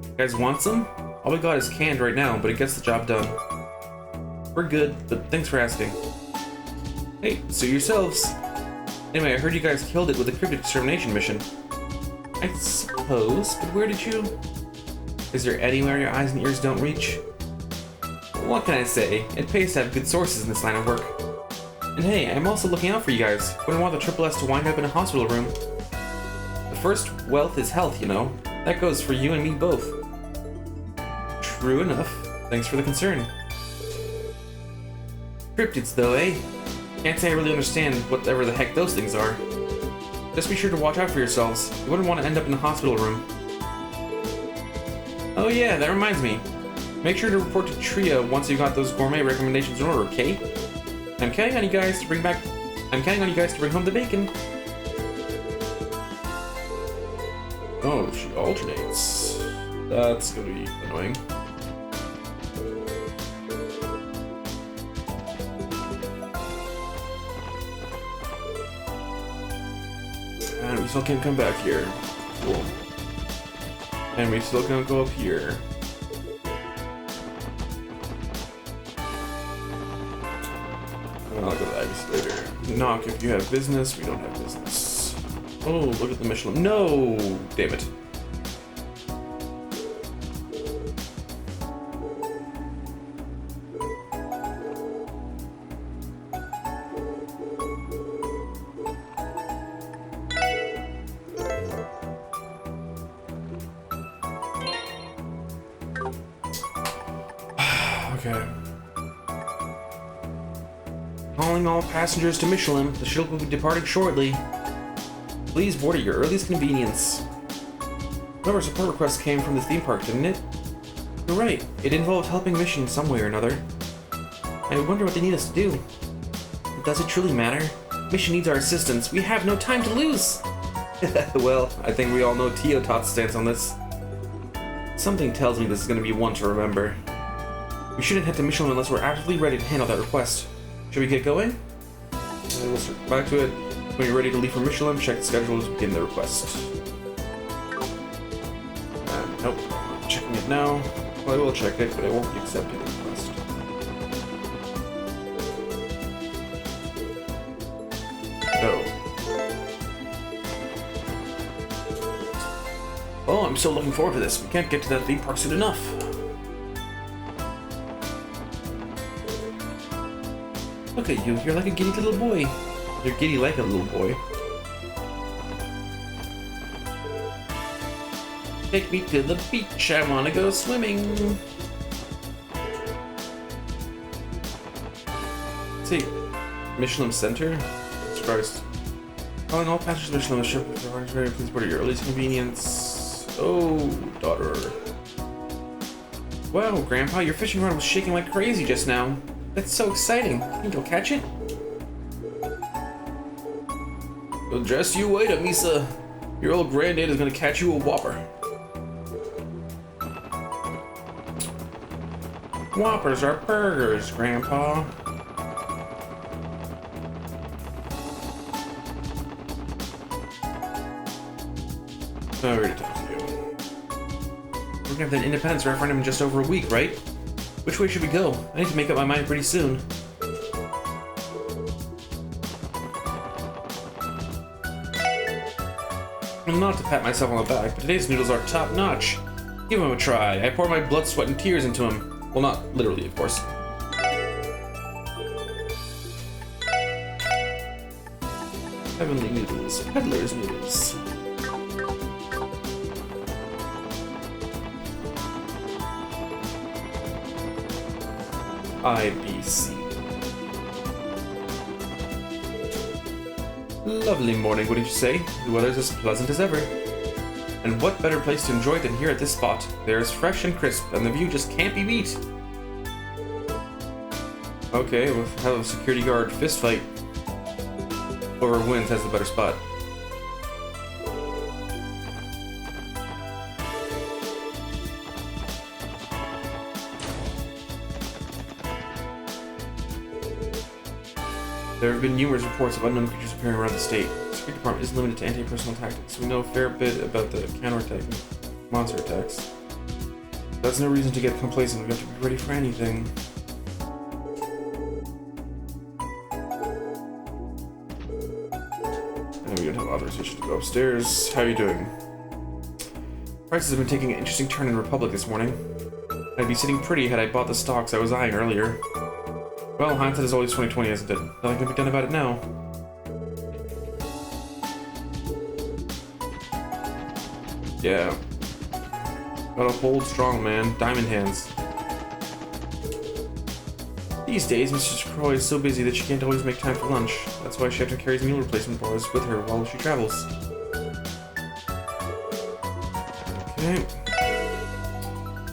You guys want some? All we got is canned right now, but it gets the job done. We're good, but thanks for asking. Hey, suit yourselves. Anyway, I heard you guys killed it with the cryptic extermination mission. I suppose, but where did you... Is there anywhere your eyes and ears don't reach? What can I say? It pays to have good sources in this line of work. And hey, I'm also looking out for you guys. Wouldn't want the Triple S to wind up in a hospital room. The first wealth is health, you know. That goes for you and me both. True enough. Thanks for the concern. Cryptids though, eh? Can't say I really understand whatever the heck those things are. Just be sure to watch out for yourselves. You wouldn't want to end up in a hospital room. Oh yeah, that reminds me. Make sure to report to Tria once you got those gourmet recommendations in order, okay? I'm counting on you guys to bring home the bacon. Oh, she alternates. That's gonna be annoying. And we still can't come back here. Cool. And we still can't go up here. I'll go to Agnes later. Knock if you have business. We don't have business. Oh, look at the Michelin. No! Damn it. Okay. Calling all passengers to Michelin. The ship will be departing shortly. Please board at your earliest convenience. One of our support requests came from the theme park, didn't it? You're right. It involved helping Mission in some way or another. I wonder what they need us to do. Does it truly matter? Mission needs our assistance. We have no time to lose. Well, I think we all know Teotot's stance on this. Something tells me this is going to be one to remember. We shouldn't head to Michelin unless we're actively ready to handle that request. Should we get going? We'll circle back to it. When you're ready to leave for Michelin, check the schedule to begin the request. Nope, I'm not checking it now. Well, I will check it, but I won't be accepting the request. No. Oh, I'm so looking forward to this. We can't get to that theme park soon enough. Look at you, you're like a giddy little boy. You're giddy like a little boy. Take me to the beach, I wanna go swimming. Let's see, Michelin Center? Jesus Christ. Calling all passengers to Michelin, the ship, please board at your earliest convenience. Oh, daughter. Wow, Grandpa, your fishing rod was shaking like crazy just now. That's so exciting. Think you'll catch it? Well, just you wait, Amisa. Your old granddad is gonna catch you a whopper. Whoppers are burgers, Grandpa. Sorry to talk to you. We're gonna have that independence referendum in just over a week, right? Which way should we go? I need to make up my mind pretty soon. Not to pat myself on the back, but today's noodles are top-notch. Give them a try. I pour my blood, sweat, and tears into them. Well, not literally, of course. Heavenly noodles. Peddler's noodles. IBC. Lovely morning, wouldn't you say? The weather's as pleasant as ever. And what better place to enjoy than here at this spot? The air is fresh and crisp, and the view just can't be beat. Okay, we'll have a security guard fist fight. Whoever wins has the better spot. There have been numerous reports of unknown creatures appearing around the state. The security department is limited to anti-personnel tactics. We know a fair bit about the counterattack monster attacks. That's no reason to get complacent. We have to be ready for anything. you and tell authorization to go upstairs. How are you doing? Prices have been taking an interesting turn in Republic this morning. I'd be sitting pretty had I bought the stocks I was eyeing earlier. Well, hindsight is always 20/20, isn't it? Nothing can be done about it now. Yeah. Gotta hold strong, man. Diamond hands. These days, Mrs. Croy is so busy that she can't always make time for lunch. That's why she often carries meal replacement bars with her while she travels. Okay.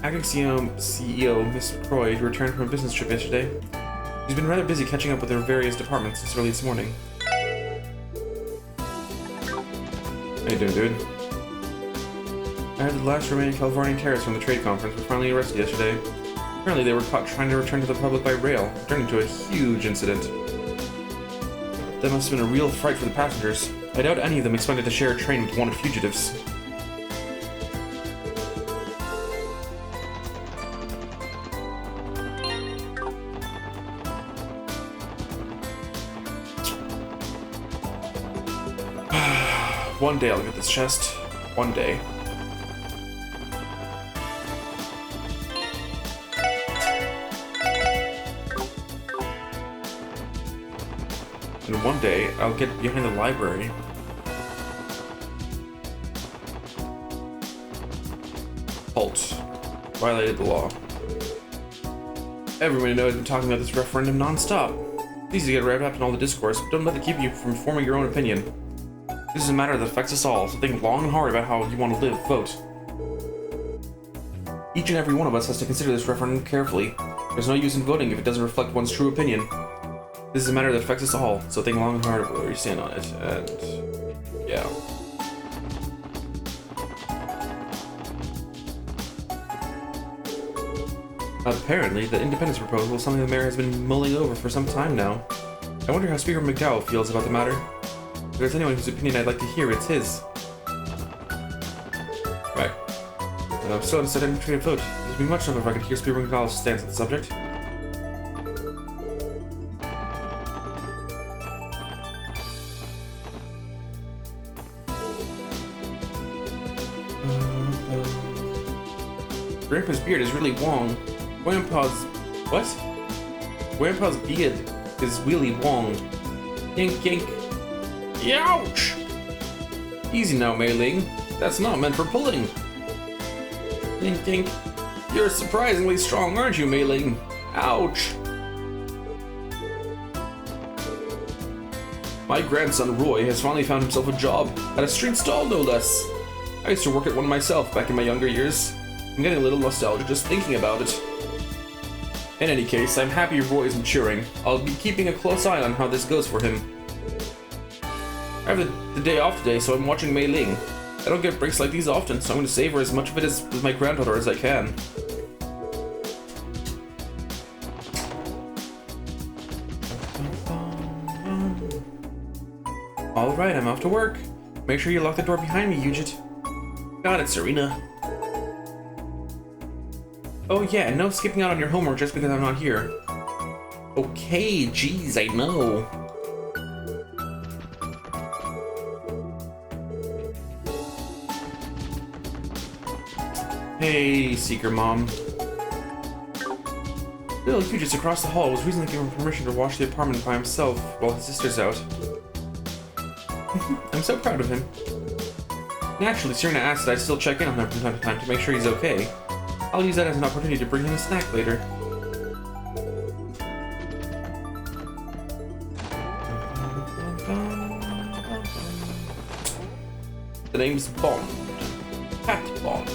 Acting CEO Miss Croy returned from a business trip yesterday. She's been rather busy catching up with her various departments since early this morning. How you doing, dude? I heard the last remaining Californian terrorists from the trade conference were finally arrested yesterday. Apparently they were caught trying to return to the public by rail, turning into a huge incident. That must have been a real fright for the passengers. I doubt any of them expected to share a train with wanted fugitives. One day I'll get this chest. One day. And one day, I'll get behind the library. Halt. Violated the law. Everyone I know has been talking about this referendum non-stop. It's easy to get wrapped up in all the discourse, but don't let it keep you from forming your own opinion. This is a matter that affects us all, so think long and hard about how you want to live. Vote. Each and every one of us has to consider this referendum carefully. There's no use in voting if it doesn't reflect one's true opinion. This is a matter that affects us all, so think long and hard about where you stand on it, and yeah. Apparently, the independence proposal is something the mayor has been mulling over for some time now. I wonder how Speaker McDowell feels about the matter. If there's anyone whose opinion I'd like to hear, it's his. Right. I'm still undecided on between a vote. It would be much better if I could hear Speaker McDowell's stance on the subject. Grandpa's beard is really long. Grandpa's... what? Grandpa's beard is really long. Yink yink. Ouch! Easy now, Mei Ling. That's not meant for pulling. Yink yink. You're surprisingly strong, aren't you, Mei Ling? Ouch! My grandson Roy has finally found himself a job at a street stall, no less. I used to work at one myself back in my younger years. I'm getting a little nostalgic just thinking about it. In any case, I'm happy Roy is maturing. I'll be keeping a close eye on how this goes for him. I have the day off today, so I'm watching Mei Ling. I don't get breaks like these often, so I'm going to savor as much of it as with my granddaughter as I can. Alright, I'm off to work. Make sure you lock the door behind me, Yujit. Got it, Serena. Oh yeah, no skipping out on your homework just because I'm not here. Okay, geez, I know. Hey, Seeker Mom. Bill Hughes across the hall was recently given permission to watch the apartment by himself while his sister's out. I'm so proud of him. Naturally, Serena asked that I still check in on him from time to time to make sure he's okay. I'll use that as an opportunity to bring him a snack later. The name's Bond. Pat Bond.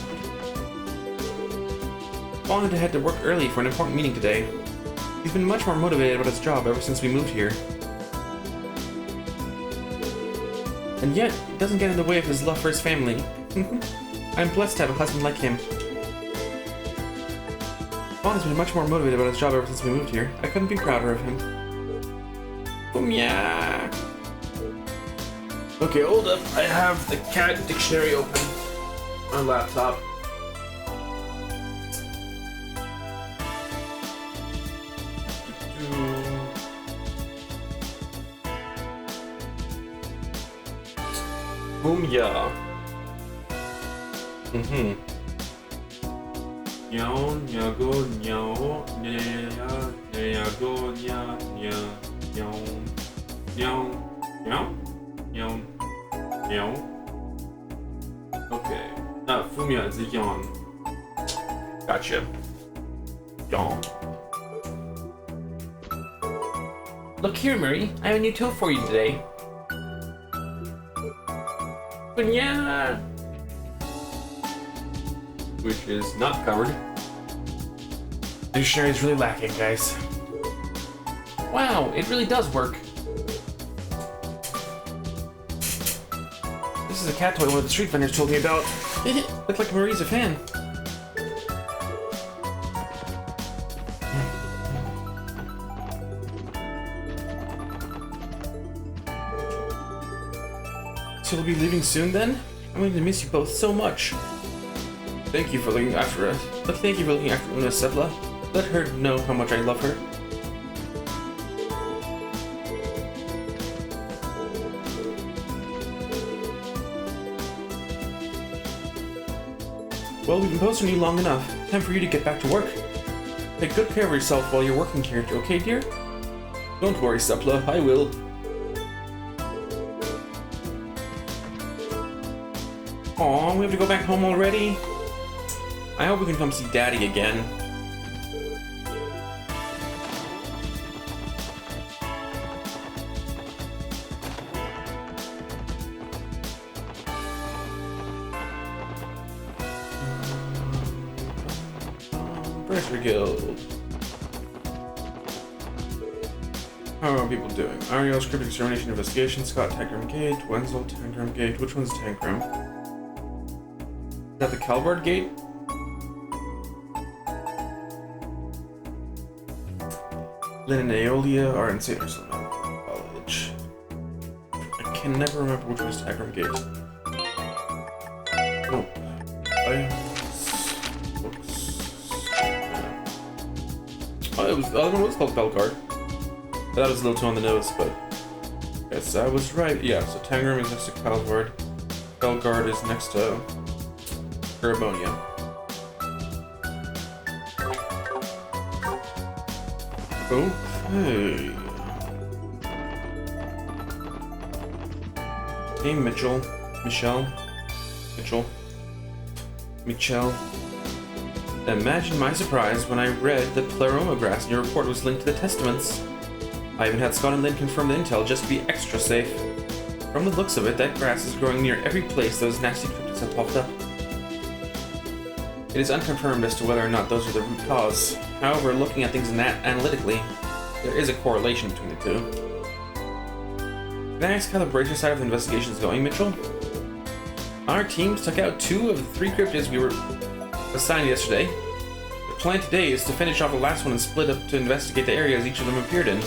Bond had to head to work early for an important meeting today. He's been much more motivated about his job ever since we moved here. And yet, it doesn't get in the way of his love for his family. I'm blessed to have a husband like him. Bond has been much more motivated about his job ever since we moved here. I couldn't be prouder of him. Boom-ya! Okay, hold up. I have the cat dictionary open on laptop. Boom, yeah. Nyaw, nyago, nyaw, nya, nyago, nya, nyaw, nyaw, nyaw, nyaw, nyaw. Okay. Fumia is a yawn. Gotcha. Yawn. Look here, Murray. I have a new tool for you today. Yeah. Which is not covered. Dictionary is really lacking, guys. Wow, it really does work. This is a cat toy one of the street vendors told me about. Looks like Marie's a fan. So we'll be leaving soon then? I'm going to miss you both so much. Thank you for looking after us. But thank you for looking after Una Sebla. Let her know how much I love her. Well, we've been posting you long enough. Time for you to get back to work. Take good care of yourself while you're working here, okay, dear? Don't worry, Sebla. I will. Aw, we have to go back home already? I hope we can come see Daddy again. Bracer Guild. How are people doing? Ariel's Cryptic Extermination Investigation, Scott Tangram Gate, Wenzel Tangram Gate. Which one's Tangram? Is that the Calvard Gate? Lynn and Aeolia are in St. Ursula College. I can never remember which was Tangram Gate. Nope. Oh, it was, the other one was called Belgard. That was a little too on the nose, but yes, I was right. Yeah, so Tangram is next to Calvard. Belgard is next to Carabonia. Okay. Hey, Mitchell. Michelle. Imagine my surprise when I read that Pleroma grass in your report was linked to the Testaments. I even had Scott and Lynn confirm the intel just to be extra safe. From the looks of it, that grass is growing near every place those nasty cryptids have popped up. It is unconfirmed as to whether or not those are the root cause. However, looking at things analytically, there is a correlation between the two. Can I ask how the Bracer side of the investigation is going, Mitchell? Our teams took out 2 of the 3 cryptids we were assigned yesterday. The plan today is to finish off the last one and split up to investigate the areas each of them appeared in.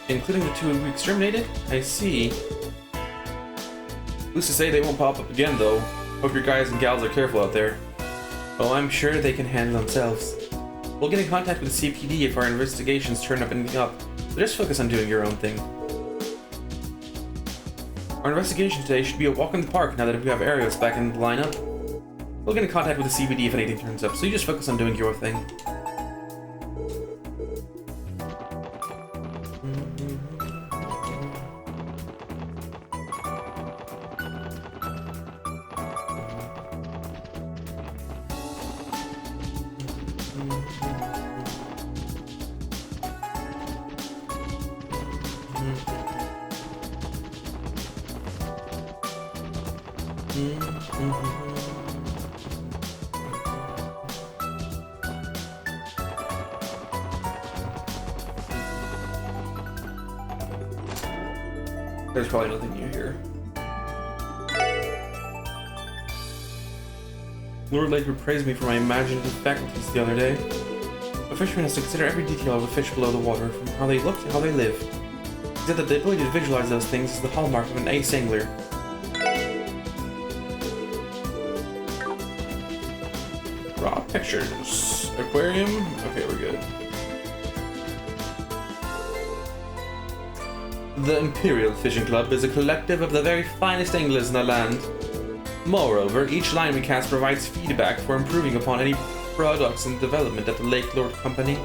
Including the 2 we exterminated? I see. Who's to say they won't pop up again, though? Hope your guys and gals are careful out there. Oh, I'm sure they can handle themselves. We'll get in contact with the CPD if our investigations turn up anything up, so just focus on doing your own thing. Our investigation today should be a walk in the park now that we have Arios back in the lineup. We'll get in contact with the CPD if anything turns up, so you just focus on doing your thing. There's probably nothing new here. Lord Laker praised me for my imaginative faculties the other day. A fisherman has to consider every detail of a fish below the water, from how they look to how they live. He said that the ability to visualize those things is the hallmark of an ace angler. Raw pictures. Aquarium? Okay, we're good. The Imperial Fishing Club is a collective of the very finest anglers in the land. Moreover, each line we cast provides feedback for improving upon any products in development at the Lake Lord Company.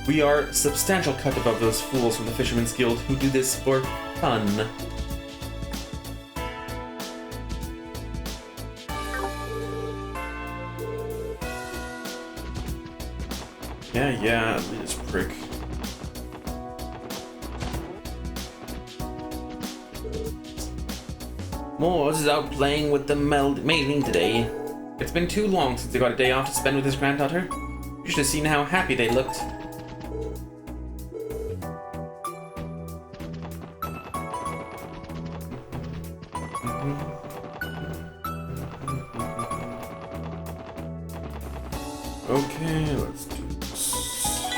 We are a substantial cut above those fools from the Fisherman's Guild who do this for fun. Yeah, this prick. Moores is out playing with the maiden today. It's been too long since they got a day off to spend with his granddaughter. You should have seen how happy they looked. Okay, let's do this.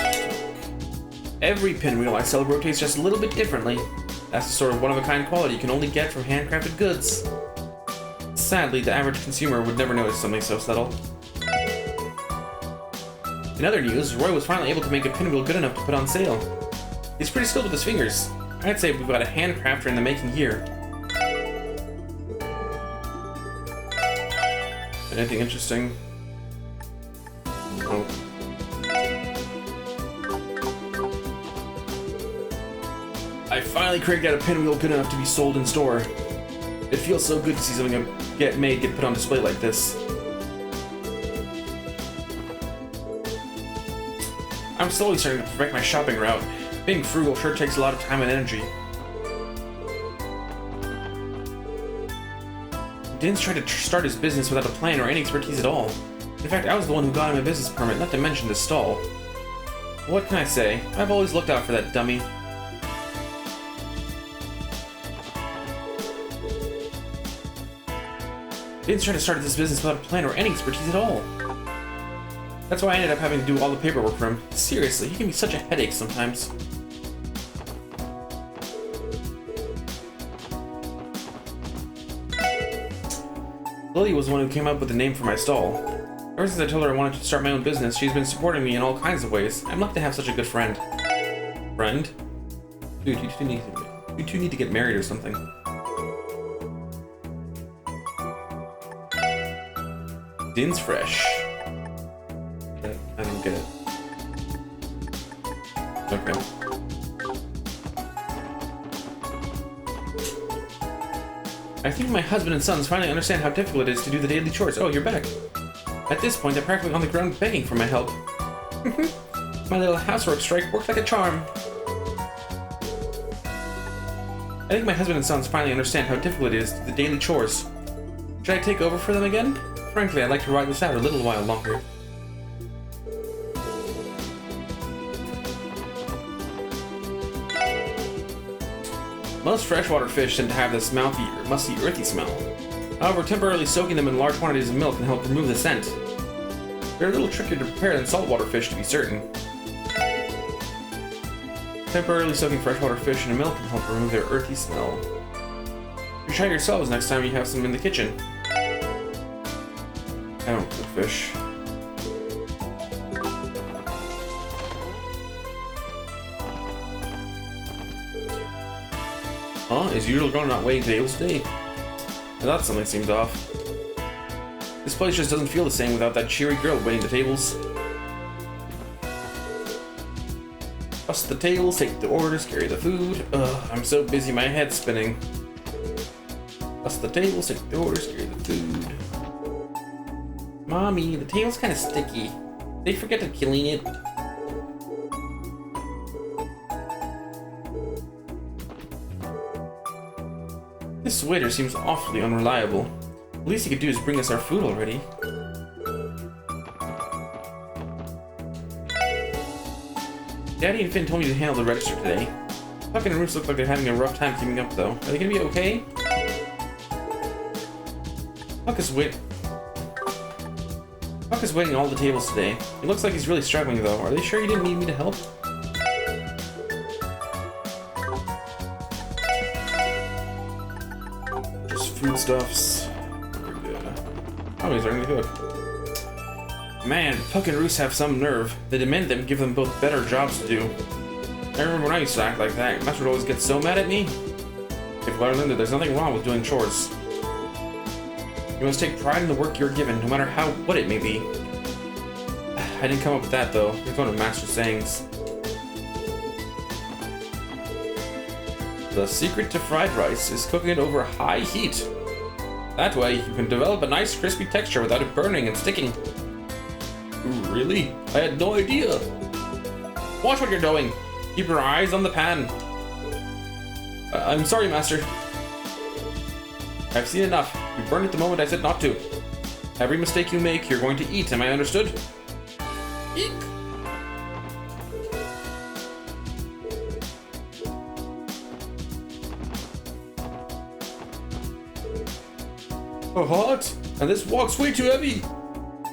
Every pinwheel I sell rotates just a little bit differently. That's the sort of one-of-a-kind quality you can only get from handcrafted goods. Sadly, the average consumer would never notice something so subtle. In other news, Roy was finally able to make a pinwheel good enough to put on sale. He's pretty skilled with his fingers. I'd say we've got a handcrafter in the making here. Anything interesting? Oh. I finally cranked out a pinwheel good enough to be sold in store. It feels so good to see something get put on display like this. I'm slowly starting to perfect my shopping route. Being frugal sure takes a lot of time and energy. Din's tried to start his business without a plan or any expertise at all. In fact, I was the one who got him a business permit, not to mention the stall. What can I say? I've always looked out for that dummy. Din's trying to start this business without a plan or any expertise at all. That's why I ended up having to do all the paperwork for him. Seriously, he can be such a headache sometimes. Lily was the one who came up with the name for my stall. Ever since I told her I wanted to start my own business, she's been supporting me in all kinds of ways. I'm lucky to have such a good friend. Friend? Dude, you two need to get married or something. Din's fresh. I don't get it. Okay. I think my husband and sons finally understand how difficult it is to do the daily chores. Oh, you're back. At this point, they're practically on the ground begging for my help. My little housework strike worked like a charm. I think my husband and sons finally understand how difficult it is to do the daily chores. Should I take over for them again? Frankly, I'd like to ride this out a little while longer. Most freshwater fish tend to have this musty, earthy smell. However, temporarily soaking them in large quantities of milk can help remove the scent. They're a little trickier to prepare than saltwater fish, to be certain. Temporarily soaking freshwater fish in milk can help remove their earthy smell. You try it yourselves next time you have some in the kitchen. I don't cook fish. Huh? Is usual girl not waiting tables today? I thought something seemed off. This place just doesn't feel the same without that cheery girl waiting the tables. Bust the tables, take the orders, carry the food. Ugh, I'm so busy my head's spinning. Bust the tables, take the orders, carry the food. Mommy, the table's kind of sticky. Did they forget to clean it? This waiter seems awfully unreliable. The least he could do is bring us our food already. Daddy and Finn told me to handle the register today. Puck and Roos look like they're having a rough time keeping up, though. Are they gonna be okay? Puck is waiting all the tables today. It looks like he's really struggling, though. Are they sure you didn't need me to help? Just foodstuffs. We're good. Oh, he's starting to cook. Man, Puck and Roos have some nerve. The demand them give them both better jobs to do. I remember when I used to act like that. Master would always get so mad at me. I've learned that there's nothing wrong with doing chores. You must take pride in the work you're given, no matter what it may be. I didn't come up with that, though. It's one of Master's sayings. The secret to fried rice is cooking it over high heat. That way, you can develop a nice crispy texture without it burning and sticking. Really? I had no idea. Watch what you're doing. Keep your eyes on the pan. I'm sorry, Master. I've seen enough. You burned it the moment I said not to. Every mistake you make, you're going to eat. Am I understood? Eek. Oh, hot! And this wok's way too heavy!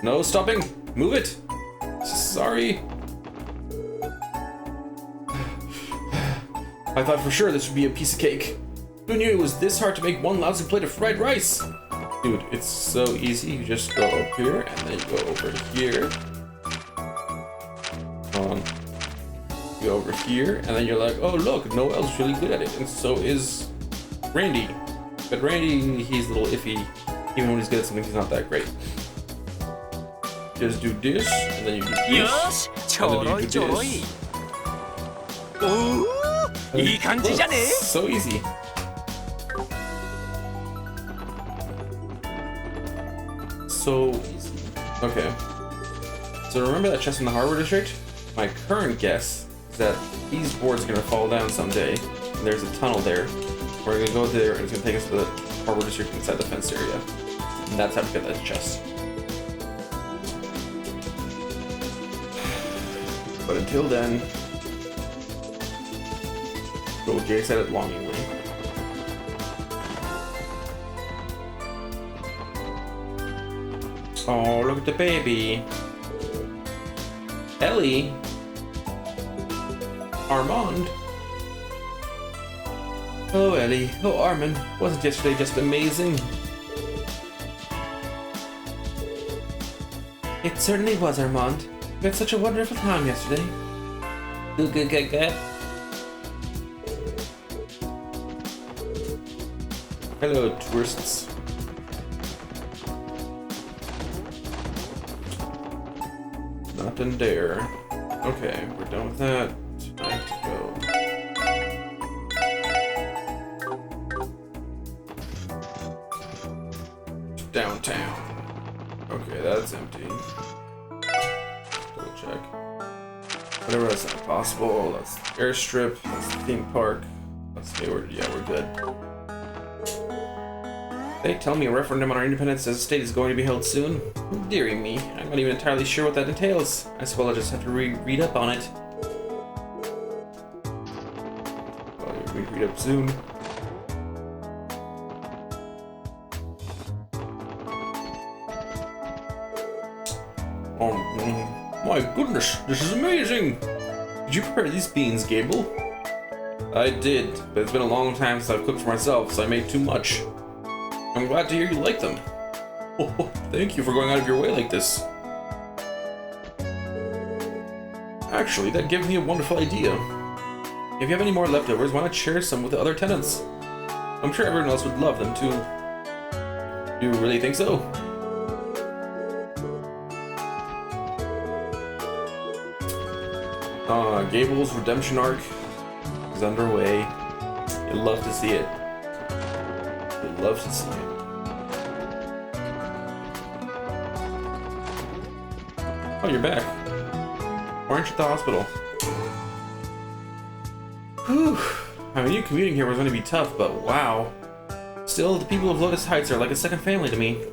No stopping! Move it! Sorry. I thought for sure this would be a piece of cake. Who knew it was this hard to make one lousy plate of fried rice? Dude, it's so easy. You just go up here, and then you go over here. You go over here, and then you're like, oh look, Noel's really good at it, and so is Randy. But Randy, he's a little iffy. Even when he's good at something, he's not that great. Just do this, and then you do this, and then you do this. So easy. So easy. Okay. So remember that chest in the hardware district? My current guess is that these boards are gonna fall down someday, and there's a tunnel there. We're gonna go there, and it's gonna take us to the harbor district inside the fenced area. And that's how to get that chest. But until then, go Jace at it longingly. Oh, look at the baby. Ellie. Armand. Oh, Ellie. Oh, Armand. Wasn't yesterday just amazing? It certainly was, Armand. We had such a wonderful time yesterday. Good. Hello, tourists. Nothing there. Okay, we're done with that. Time to go downtown. Okay, that's empty. Double check. Whatever, that's not possible. That's the airstrip. That's the theme park. Let's see, we're good. They tell me a referendum on our independence as a state is going to be held soon. Dearie me, I'm not even entirely sure what that entails. I suppose I'll just have to read up on it. Well, you'll read up soon. My goodness, this is amazing! Did you prepare these beans, Gable? I did, but it's been a long time since I've cooked for myself, so I made too much. I'm glad to hear you like them. Oh, thank you for going out of your way like this. Actually, that gives me a wonderful idea. If you have any more leftovers, why not share some with the other tenants? I'm sure everyone else would love them too. You really think so? Gable's redemption arc is underway. You'd love to see it. You'd love to see it. Oh, you're back. Why aren't you at the hospital? Whew. I knew commuting here was going to be tough, but wow. Still, the people of Lotus Heights are like a second family to me.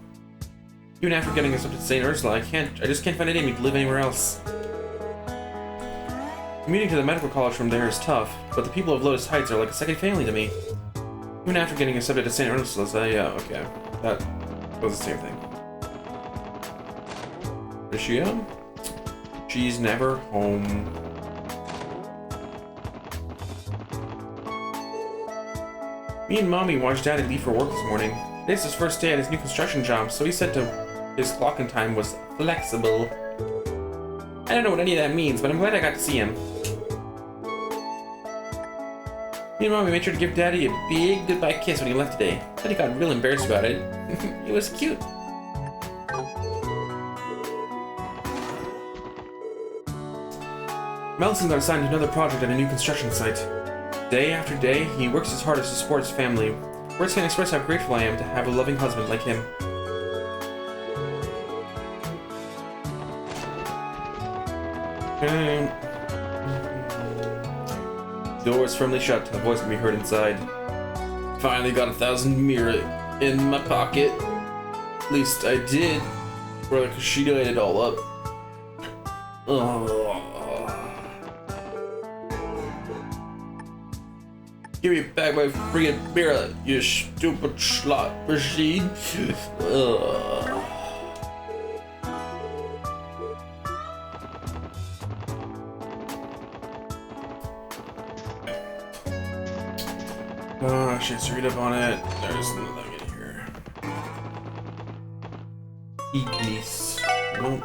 Even after getting accepted to St. Ursula, I just can't find it in me to live anywhere else. Commuting to the medical college from there is tough, but the people of Lotus Heights are like a second family to me. Even after getting accepted to St. Ursula, yeah, okay. That was the same thing. Is she home? She's never home. Me and Mommy watched Daddy leave for work this morning. Today's his first day at his new construction job, so he said his clocking time was flexible. I don't know what any of that means, but I'm glad I got to see him. Me and Mommy made sure to give Daddy a big goodbye kiss when he left today. Daddy got real embarrassed about it. It was cute. Melson got assigned to another project at a new construction site. Day after day, he works his hardest to support his family. Words can't express how grateful I am to have a loving husband like him. Door is firmly shut, a voice can be heard inside. Finally got 1,000 mira in my pocket. At least I did. Brother Kushida ate it all up. Give me back my friggin' mira, you stupid slot machine. I should read up on it. There's nothing in here. Ignis. Nope.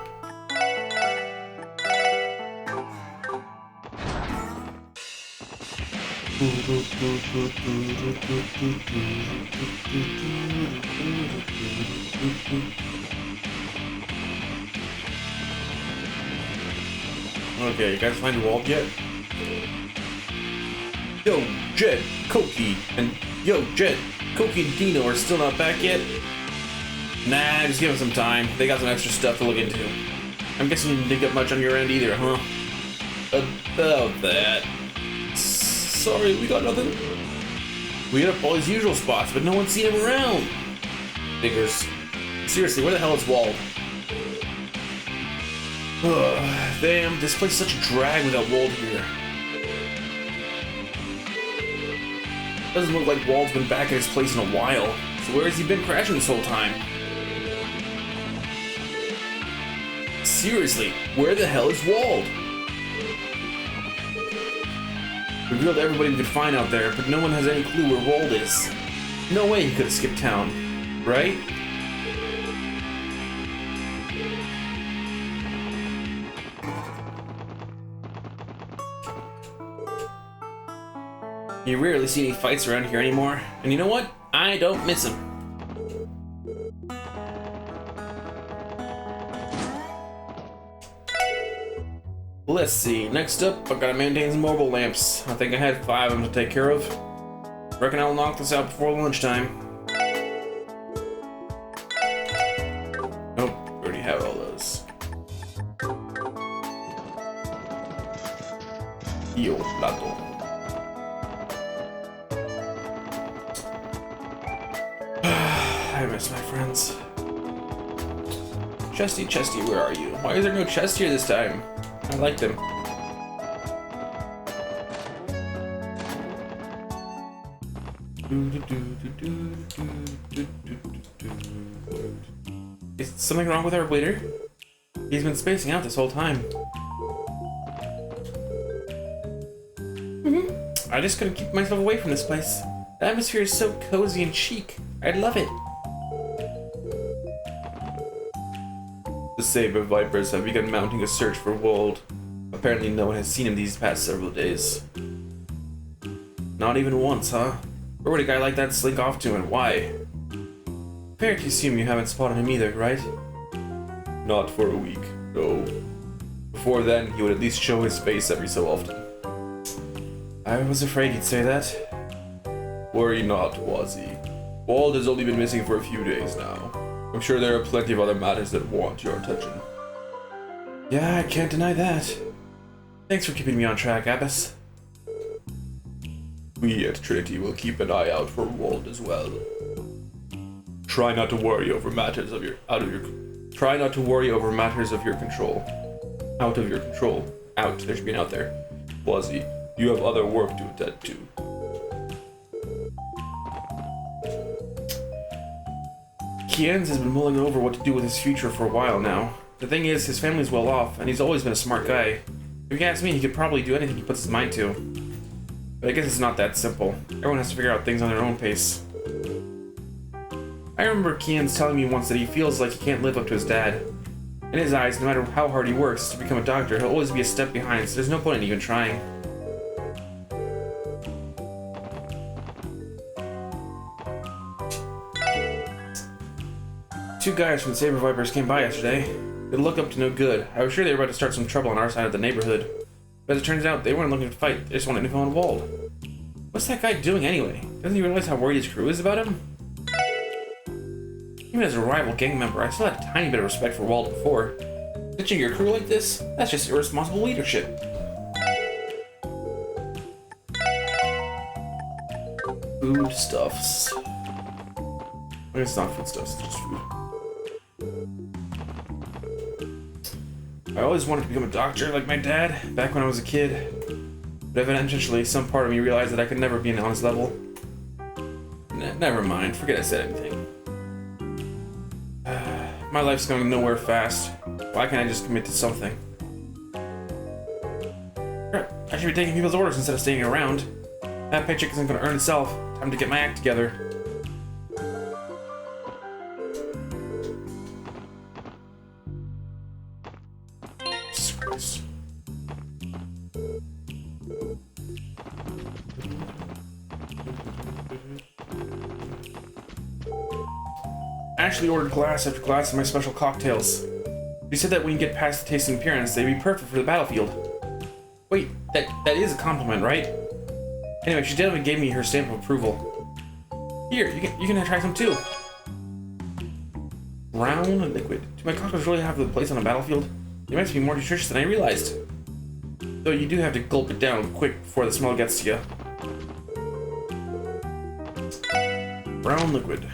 Okay, you guys find the wall yet? Yo, Jet, Koki, and Koki and Dino are still not back yet? Nah, just give them some time. They got some extra stuff to look into. I'm guessing you didn't dig up much on your end either, huh? About that. Sorry, we got nothing. We hit up all his usual spots, but no one's seen him around. Figures. Seriously, where the hell is Wald? Ugh, damn, this place is such a drag without Wald here. Doesn't look like Wald's been back at his place in a while. So where has he been crashing this whole time? Seriously, where the hell is Wald? Revealed everybody we could find out there, but no one has any clue where Wald is. No way he could have skipped town, right? You rarely see any fights around here anymore, and you know what? I don't miss them. Let's see, next up, I gotta maintain some mobile lamps. I think I had 5 of them to take care of. Reckon I'll knock this out before lunchtime. Nope, already have all those. Yo, plato. I miss my friends. Chesty, where are you? Why is there no chest here this time? I like them. Is something wrong with our waiter? He's been spacing out this whole time. I just couldn't keep myself away from this place. The atmosphere is so cozy and chic. I'd love it. The Saber Vipers have begun mounting a search for Wald. Apparently no one has seen him these past several days. Not even once, huh? Where would a guy like that slink off to and why? Fair to assume you haven't spotted him either, right? Not for a week, no. Before then, he would at least show his face every so often. I was afraid he'd say that. Worry not, Wazzy. Wald has only been missing for a few days now. I'm sure there are plenty of other matters that want your attention. Yeah, I can't deny that. Thanks for keeping me on track, Abbas. We at Trinity will keep an eye out for Wald as well. Try not to worry over matters of your control. Out of your control. Out. There should be an out there. Wazzy, you have other work to attend to. Kienz has been mulling over what to do with his future for a while now. The thing is, his family's well off, and he's always been a smart guy. If you ask me, he could probably do anything he puts his mind to. But I guess it's not that simple. Everyone has to figure out things on their own pace. I remember Kienz telling me once that he feels like he can't live up to his dad. In his eyes, no matter how hard he works to become a doctor, he'll always be a step behind, so there's no point in even trying. Two guys from the Saber Vipers came by yesterday. They looked up to no good. I was sure they were about to start some trouble on our side of the neighborhood. But as it turns out, they weren't looking to fight. They just wanted to go involved. What's that guy doing anyway? Doesn't he realize how worried his crew is about him? Even as a rival gang member, I still had a tiny bit of respect for Walt before. Ditching your crew like this? That's just irresponsible leadership. Foodstuffs. I guess it's not foodstuffs, it's just food. I always wanted to become a doctor like my dad, back when I was a kid. But eventually, some part of me realized that I could never be on his level. Never mind, forget I said anything. My life's going nowhere fast. Why can't I just commit to something? I should be taking people's orders instead of staying around. That paycheck isn't going to earn itself. Time to get my act together. I actually ordered glass after glass of my special cocktails. She said that when you get past the taste and appearance, they'd be perfect for the battlefield. Wait, that is a compliment, right? Anyway, she definitely gave me her stamp of approval. Here, you can try some too. Brown and liquid. Do my cocktails really have the place on the battlefield? They might be more nutritious than I realized. Though you do have to gulp it down quick before the smell gets to you. Brown liquid.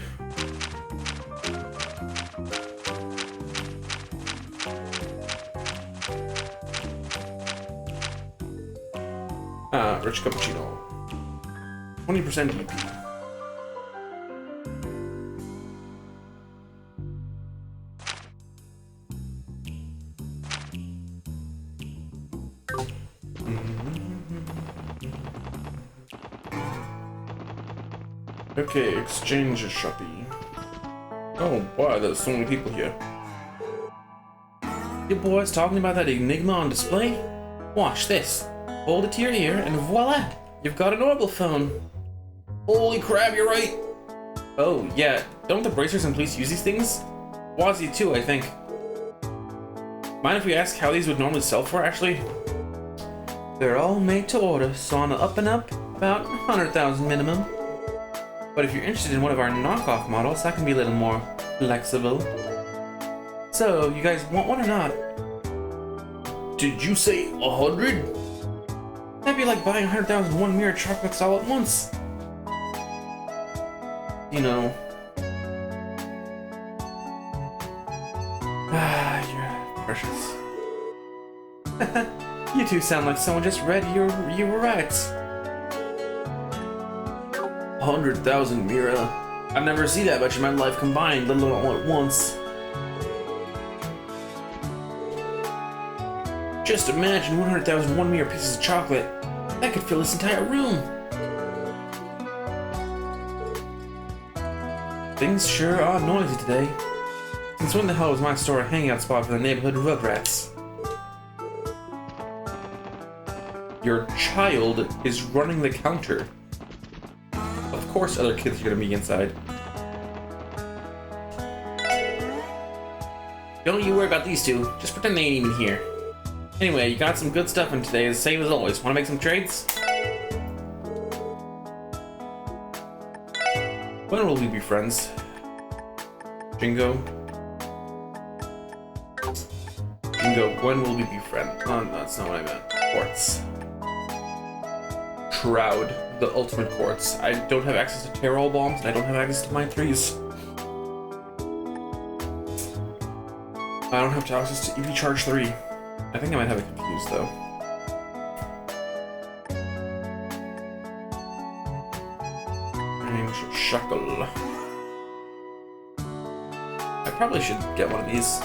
Rich cappuccino. 20% EP. Okay, exchange shoppy. Oh boy, there's so many people here. You boys talking about that Enigma on display? Watch this. Hold it to your ear, and voila! You've got an orbital phone. Holy crap, you're right! Oh, yeah, don't the bracers and police use these things? Wazzy too, I think. Mind if we ask how these would normally sell for, actually? They're all made to order, so on the up and up, about 100,000 minimum. But if you're interested in one of our knockoff models, that can be a little more flexible. So, you guys want one or not? Did you say 100? That'd be like buying 100,001 mirror chocolates all at once. You know. You're precious. You two sound like someone just read your rights. 100,000 Mira. I've never seen that much in my life combined, let alone all at once. Just imagine 100,001 Mira pieces of chocolate. That could fill this entire room. Things sure are noisy today. Since when the hell was my store a hangout spot for the neighborhood rugrats? Your child is running the counter. Of course other kids are gonna be inside. Don't you worry about these two. Just pretend they ain't even here. Anyway, you got some good stuff in today, same as always. Wanna make some trades? When will we be friends? Jingo? Jingo, when will we be friends? Oh, no, that's not what I meant. Quartz. Shroud, the ultimate quartz. I don't have access to Terror bombs, and I don't have access to mine 3s. I don't have access to EV Charge 3. I think I might have it confused, though. Angel Shackle. I probably should get one of these.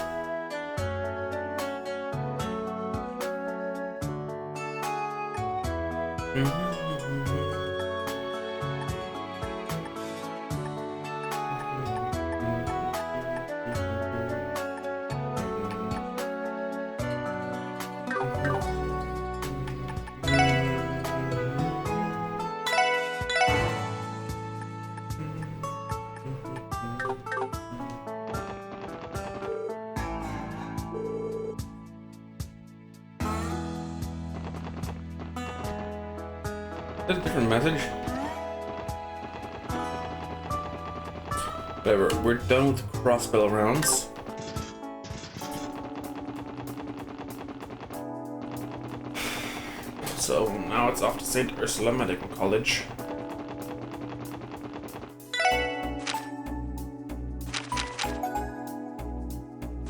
That's a different message. Whatever, we're done with crossbow rounds. So now it's off to St. Ursula Medical College.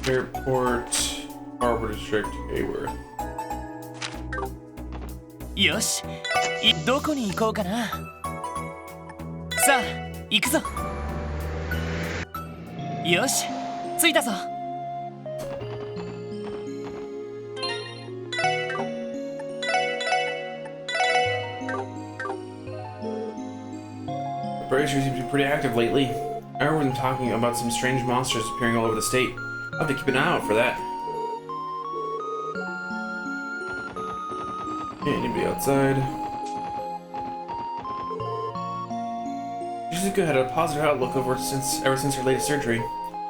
Airport, Harbor District, Hayward. よし、どこに行こうかな。さあ、行くぞ。よし、着いたぞ。The Brazier seems to be pretty active lately. I heard them talking about some strange monsters appearing all over the state. I'll have to keep an eye out for that. Okay, anybody outside? Shizuka had a positive outlook ever since her latest surgery.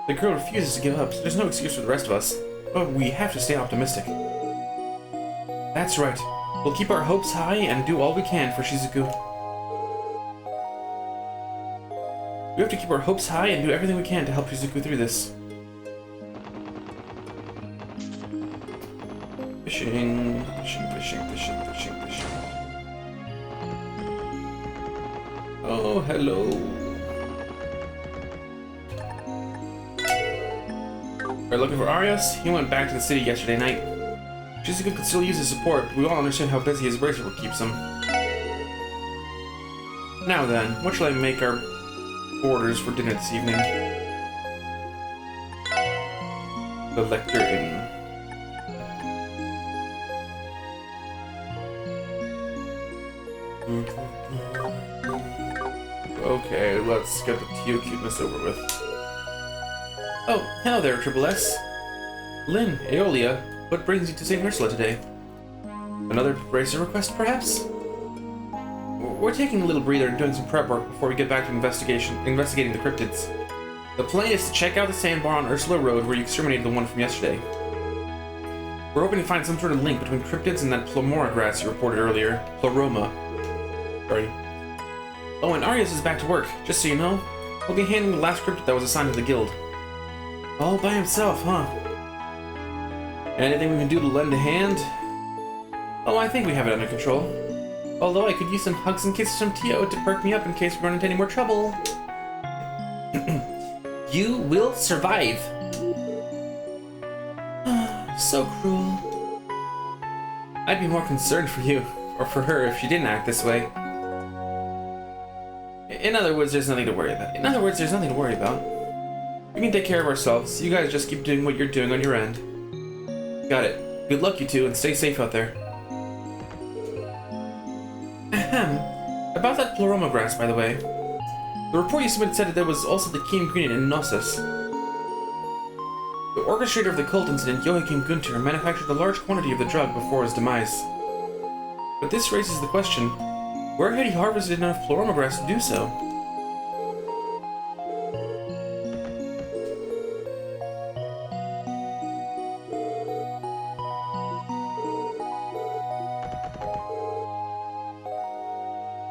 The girl refuses to give up, so there's no excuse for the rest of us. But we have to stay optimistic. That's right. We'll keep our hopes high and do all we can for Shizuku. We have to keep our hopes high and do everything we can to help Shizuku through this. Fishing, fishing, fishing, fishing, fishing, fishing. Oh, hello. We're looking for Arias. He went back to the city yesterday night. Shizuku could still use his support, but we all understand how busy his bracer keeps him. Now then, what shall I make our orders for dinner this evening? The Lecture Inn. Okay, let's get the Teo cuteness over with. Oh, hello there, Triple S. Lynn, Aeolia, what brings you to St. Ursula today? Another bracer request, perhaps? We're taking a little breather and doing some prep work before we get back to investigating the cryptids. The plan is to check out the sandbar on Ursula Road where you exterminated the one from yesterday. We're hoping to find some sort of link between cryptids and that Plomora grass you reported earlier. Ploroma. Sorry. Oh, and Arias is back to work, just so you know. He'll be handling the last cryptid that was assigned to the guild. All by himself, huh? Anything we can do to lend a hand? Oh, I think we have it under control. Although I could use some hugs and kisses from Teo to perk me up in case we run into any more trouble. You will survive. So cruel. I'd be more concerned for you, or for her, if she didn't act this way. In other words, there's nothing to worry about. We can take care of ourselves. You guys just keep doing what you're doing on your end. Got it. Good luck, you two, and stay safe out there. Ahem. About that Ploroma grass, by the way. The report you submitted said that there was also the key ingredient in Gnosis. The orchestrator of the cult incident, Joachim Günther, manufactured a large quantity of the drug before his demise. But this raises the question, where had he harvested enough Ploroma grass to do so?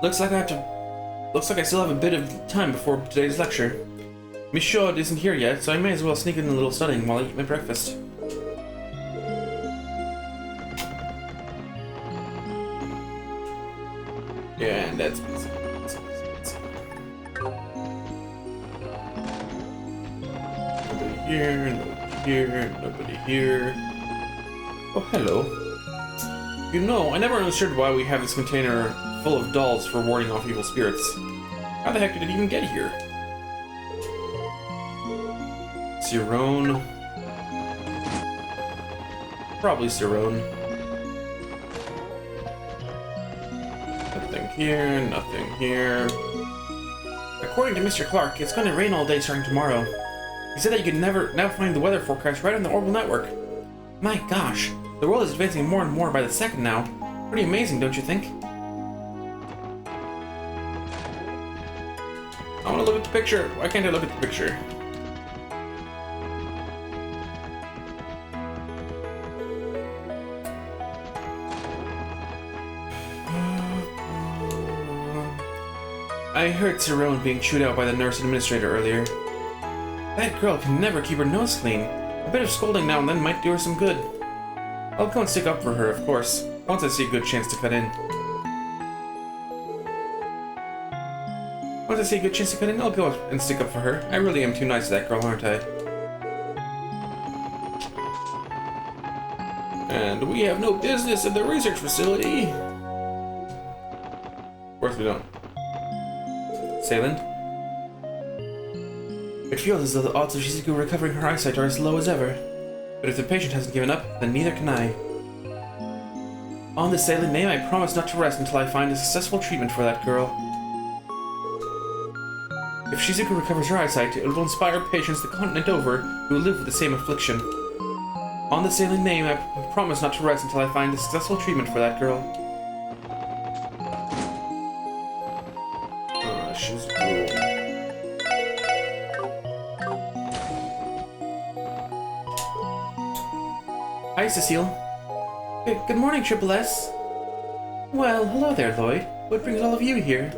Looks like I still have a bit of time before today's lecture. Miss Shaw isn't here yet, so I may as well sneak in a little studying while I eat my breakfast. Yeah, and that's busy. Nobody here, nobody here, nobody here. Oh, hello. You know, I never understood why we have this container full of dolls for warding off evil spirits. How the heck did it even get here? Cyrone. Probably Cyrone. Nothing here, nothing here. According to Mr. Clark, it's going to rain all day starting tomorrow. He said that you could now find the weather forecast right on the Orbital Network. My gosh, the world is advancing more and more by the second now. Pretty amazing, don't you think? I want to look at the picture. Why can't I look at the picture? I heard Tyrone being chewed out by the nurse administrator earlier. That girl can never keep her nose clean. A bit of scolding now and then might do her some good. I'll go and stick up for her, of course, once I see a good chance to cut in. Once I see a good chance to cut in, I'll go and stick up for her. I really am too nice to that girl, aren't I? And we have no business in the research facility. Of course we don't. Sayland? It feels as though the odds of Shizuku recovering her eyesight are as low as ever. But if the patient hasn't given up, then neither can I. On this Sayland name, I promise not to rest until I find a successful treatment for that girl. If Shizuku recovers her eyesight, it will inspire patients the continent over who live with the same affliction. On the Sayland name, I promise not to rest until I find a successful treatment for that girl. Shizuku. Hi, Cecile. Good morning, Triple S. Well, hello there, Lloyd. What brings all of you here?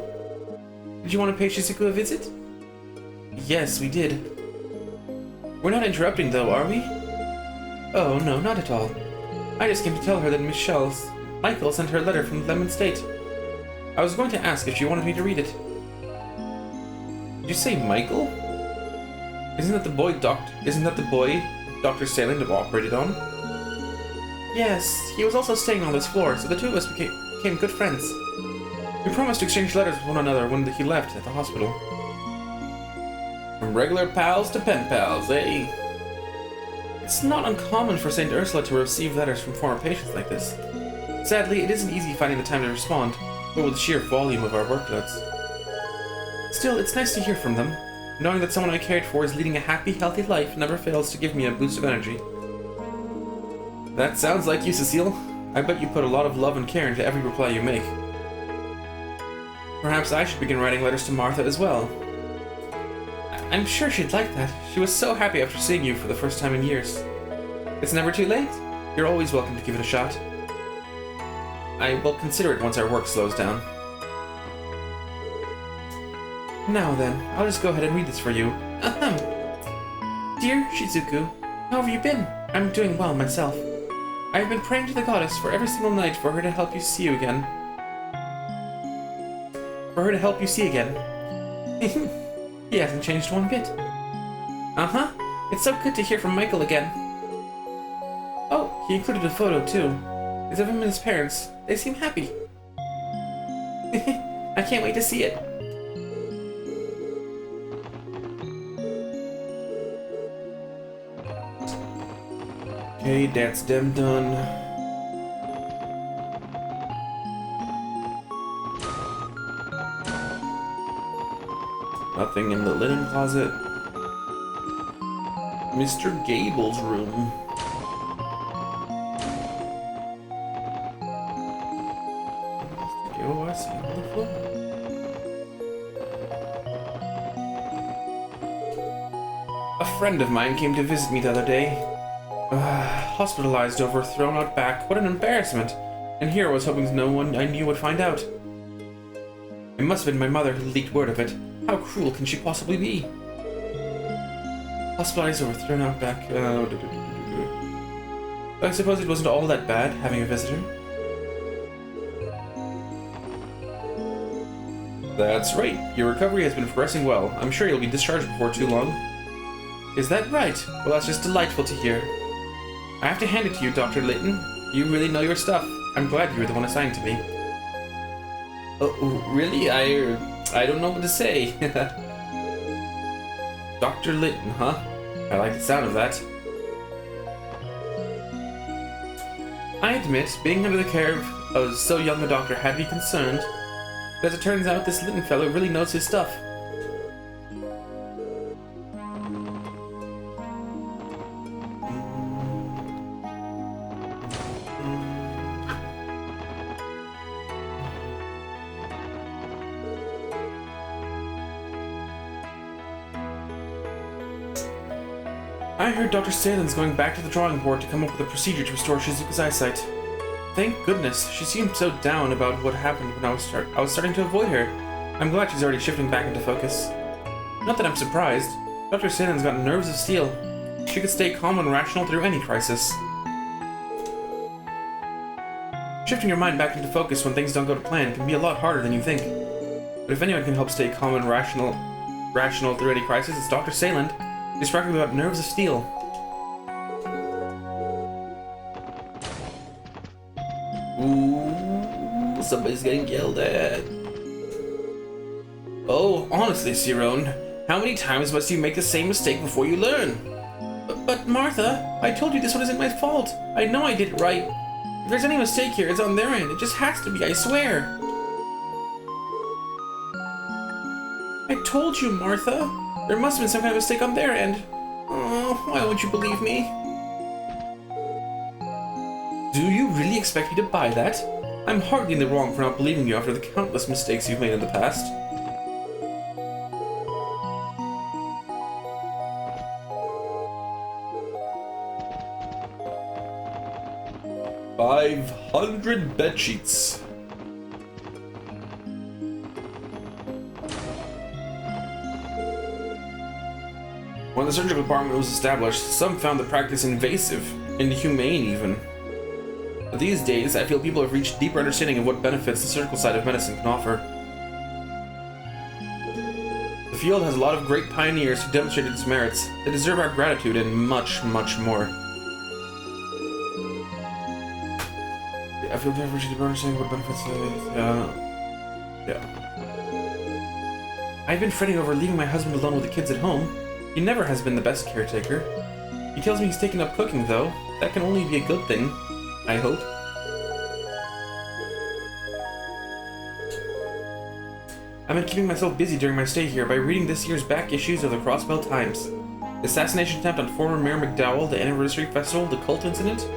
Did you want to pay Shizuku a visit? Yes, we did. We're not interrupting, though, are we? Oh, no, not at all. I just came to tell her that Michael sent her a letter from Lemon State. I was going to ask if she wanted me to read it. Did you say Michael? Isn't that the boy Dr. Sayland operated on? Yes, he was also staying on this floor, so the two of us became good friends. We promised to exchange letters with one another when he left at the hospital. From regular pals to pen pals, eh? It's not uncommon for St. Ursula to receive letters from former patients like this. Sadly, it isn't easy finding the time to respond, but with the sheer volume of our workloads. Still, it's nice to hear from them. Knowing that someone I cared for is leading a happy, healthy life never fails to give me a boost of energy. That sounds like you, Cecile. I bet you put a lot of love and care into every reply you make. Perhaps I should begin writing letters to Martha as well. I'm sure she'd like that. She was so happy after seeing you for the first time in years. It's never too late. You're always welcome to give it a shot. I will consider it once our work slows down. Now then, I'll just go ahead and read this for you. Ahem. Dear Shizuku, how have you been? I'm doing well myself. I've been praying to the goddess for every single night for her to help you see you again. He hasn't changed one bit. Uh-huh. It's so good to hear from Michael again. Oh, he included a photo too. It's of him and his parents. They seem happy. I can't wait to see it. Okay, that's them done. Nothing in the linen closet. Mr. Gable's room. Mr. Gable, I see on the floor. A friend of mine came to visit me the other day. Hospitalized over a thrown out back. What an embarrassment. And here I was hoping no one I knew would find out. It must have been my mother who leaked word of it. How cruel can she possibly be? Hospitalized over thrown out back. I suppose it wasn't all that bad having a visitor. That's right. Your recovery has been progressing well. I'm sure you'll be discharged before too long. Is that right? Well, that's just delightful to hear. I have to hand it to you, Dr. Layton. You really know your stuff. I'm glad you were the one assigned to me. Oh, really? I don't know what to say. Dr. Layton, huh? I like the sound of that. I admit, being under the care of so young a doctor had me concerned. But as it turns out, this Layton fellow really knows his stuff. I heard Dr. Sayland's going back to the drawing board to come up with a procedure to restore Shizuku's eyesight. Thank goodness, she seemed so down about what happened when I was starting to avoid her. I'm glad she's already shifting back into focus. Not that I'm surprised. Dr. Salen's got nerves of steel. She could stay calm and rational through any crisis. Shifting your mind back into focus when things don't go to plan can be a lot harder than you think. But if anyone can help stay calm and rational through any crisis, it's Dr. Salen. He's practically got nerves of steel. Ooh, somebody's getting yelled at. Oh, honestly, Cyrone, how many times must you make the same mistake before you learn? But Martha, I told you this one isn't my fault. I know I did it right. If there's any mistake here, it's on their end. It just has to be, I swear. I told you, Martha. There must have been some kind of mistake on their end. Oh, why won't you believe me? Do you really expect me to buy that? I'm hardly in the wrong for not believing you after the countless mistakes you've made in the past. $500 bedsheets. When the surgical department was established, some found the practice invasive, inhumane even. But these days, I feel people have reached deeper understanding of what benefits the surgical side of medicine can offer. The field has a lot of great pioneers who demonstrated its merits. They deserve our gratitude and much, much more. I feel people have reached deeper understanding of what benefits I've been fretting over leaving my husband alone with the kids at home. He never has been the best caretaker. He tells me he's taken up cooking, though. That can only be a good thing, I hope. I've been keeping myself busy during my stay here by reading this year's back issues of the Crossbell Times. The assassination attempt on former Mayor McDowell, the anniversary festival, the cult incident.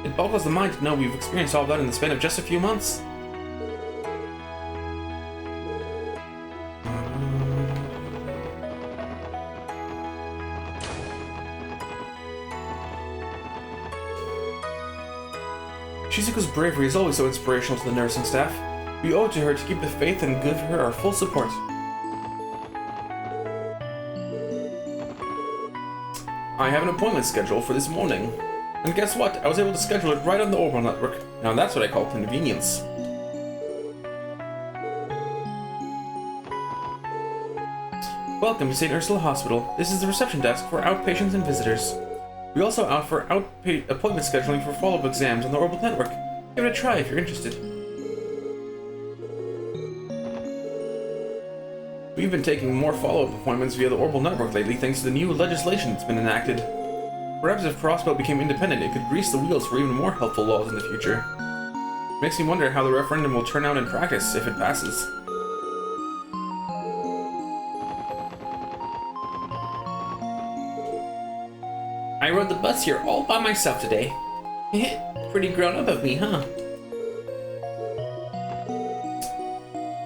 It boggles the mind to know we've experienced all that in the span of just a few months. Shizuka's bravery is always so inspirational to the nursing staff. We owe it to her to keep the faith and give her our full support. I have an appointment scheduled for this morning. And guess what? I was able to schedule it right on the Orbital Network. Now that's what I call convenience. Welcome to St. Ursula Hospital. This is the reception desk for outpatients and visitors. We also offer appointment scheduling for follow-up exams on the Orbital Network. Give it a try if you're interested. We've been taking more follow-up appointments via the Orbital Network lately thanks to the new legislation that's been enacted. Perhaps if Crossbell became independent, it could grease the wheels for even more helpful laws in the future. Makes me wonder how the referendum will turn out in practice if it passes. I rode the bus here all by myself today. Pretty grown up of me, huh?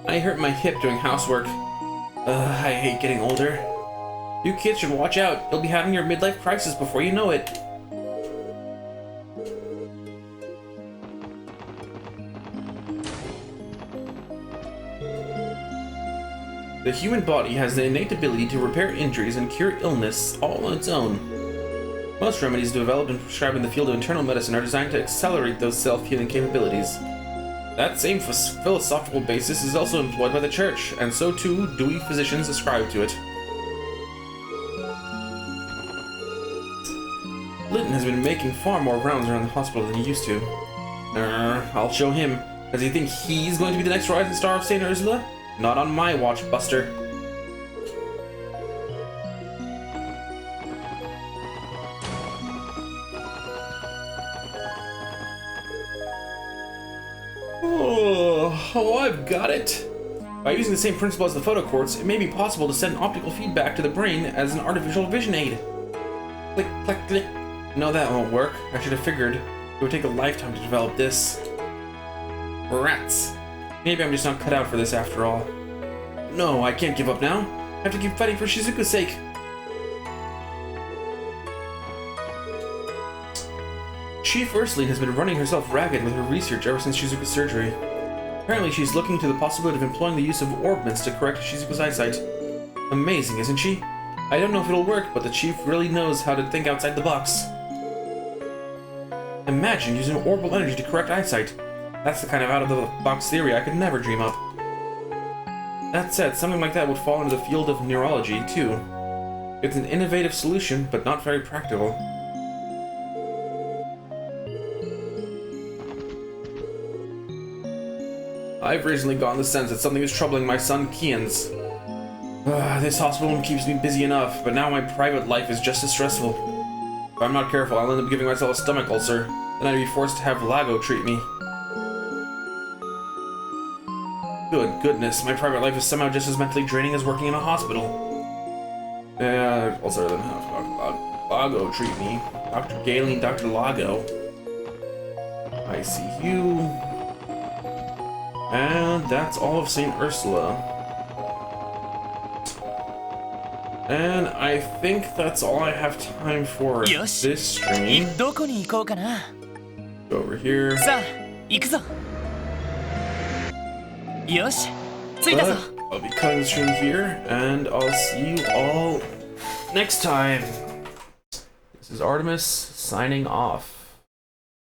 I hurt my hip doing housework. I hate getting older. You kids should watch out. You'll be having your midlife crisis before you know it. The human body has the innate ability to repair injuries and cure illness all on its own. Most remedies developed and prescribed in the field of internal medicine are designed to accelerate those self-healing capabilities. That same philosophical basis is also employed by the Church, and so too do we physicians ascribe to it. Linton has been making far more rounds around the hospital than he used to. I'll show him. Does he think he's going to be the next rising star of St. Ursula? Not on my watch, Buster. Oh, I've got it! By using the same principle as the photoquartz, it may be possible to send optical feedback to the brain as an artificial vision aid. Click, click, click. No, that won't work. I should have figured it would take a lifetime to develop this. Rats. Maybe I'm just not cut out for this after all. No, I can't give up now. I have to keep fighting for Shizuka's sake. Chief Ursuline has been running herself ragged with her research ever since Shizuka's surgery. Apparently she's looking to the possibility of employing the use of orb mints to correct Shizuka's eyesight. Amazing, isn't she? I don't know if it'll work, but the chief really knows how to think outside the box. Imagine using orbital energy to correct eyesight. That's the kind of out-of-the-box theory I could never dream up. That said, something like that would fall into the field of neurology, too. It's an innovative solution, but not very practical. I've recently gotten the sense that something is troubling my son Kian's. This hospital keeps me busy enough, but now my private life is just as stressful. If I'm not careful, I'll end up giving myself a stomach ulcer, then I'd be forced to have Lago treat me. Good goodness, my private life is somehow just as mentally draining as working in a hospital. Also then have Lago treat me. Dr. Galen, Dr. Lago. ICU. And that's all of St. Ursula. And I think that's all I have time for this stream. どこに行こうかな。 Go over here. さあ、行くぞ。よし、着いたぞ。 I'll be cutting the stream here, and I'll see you all next time. This is Artemis signing off.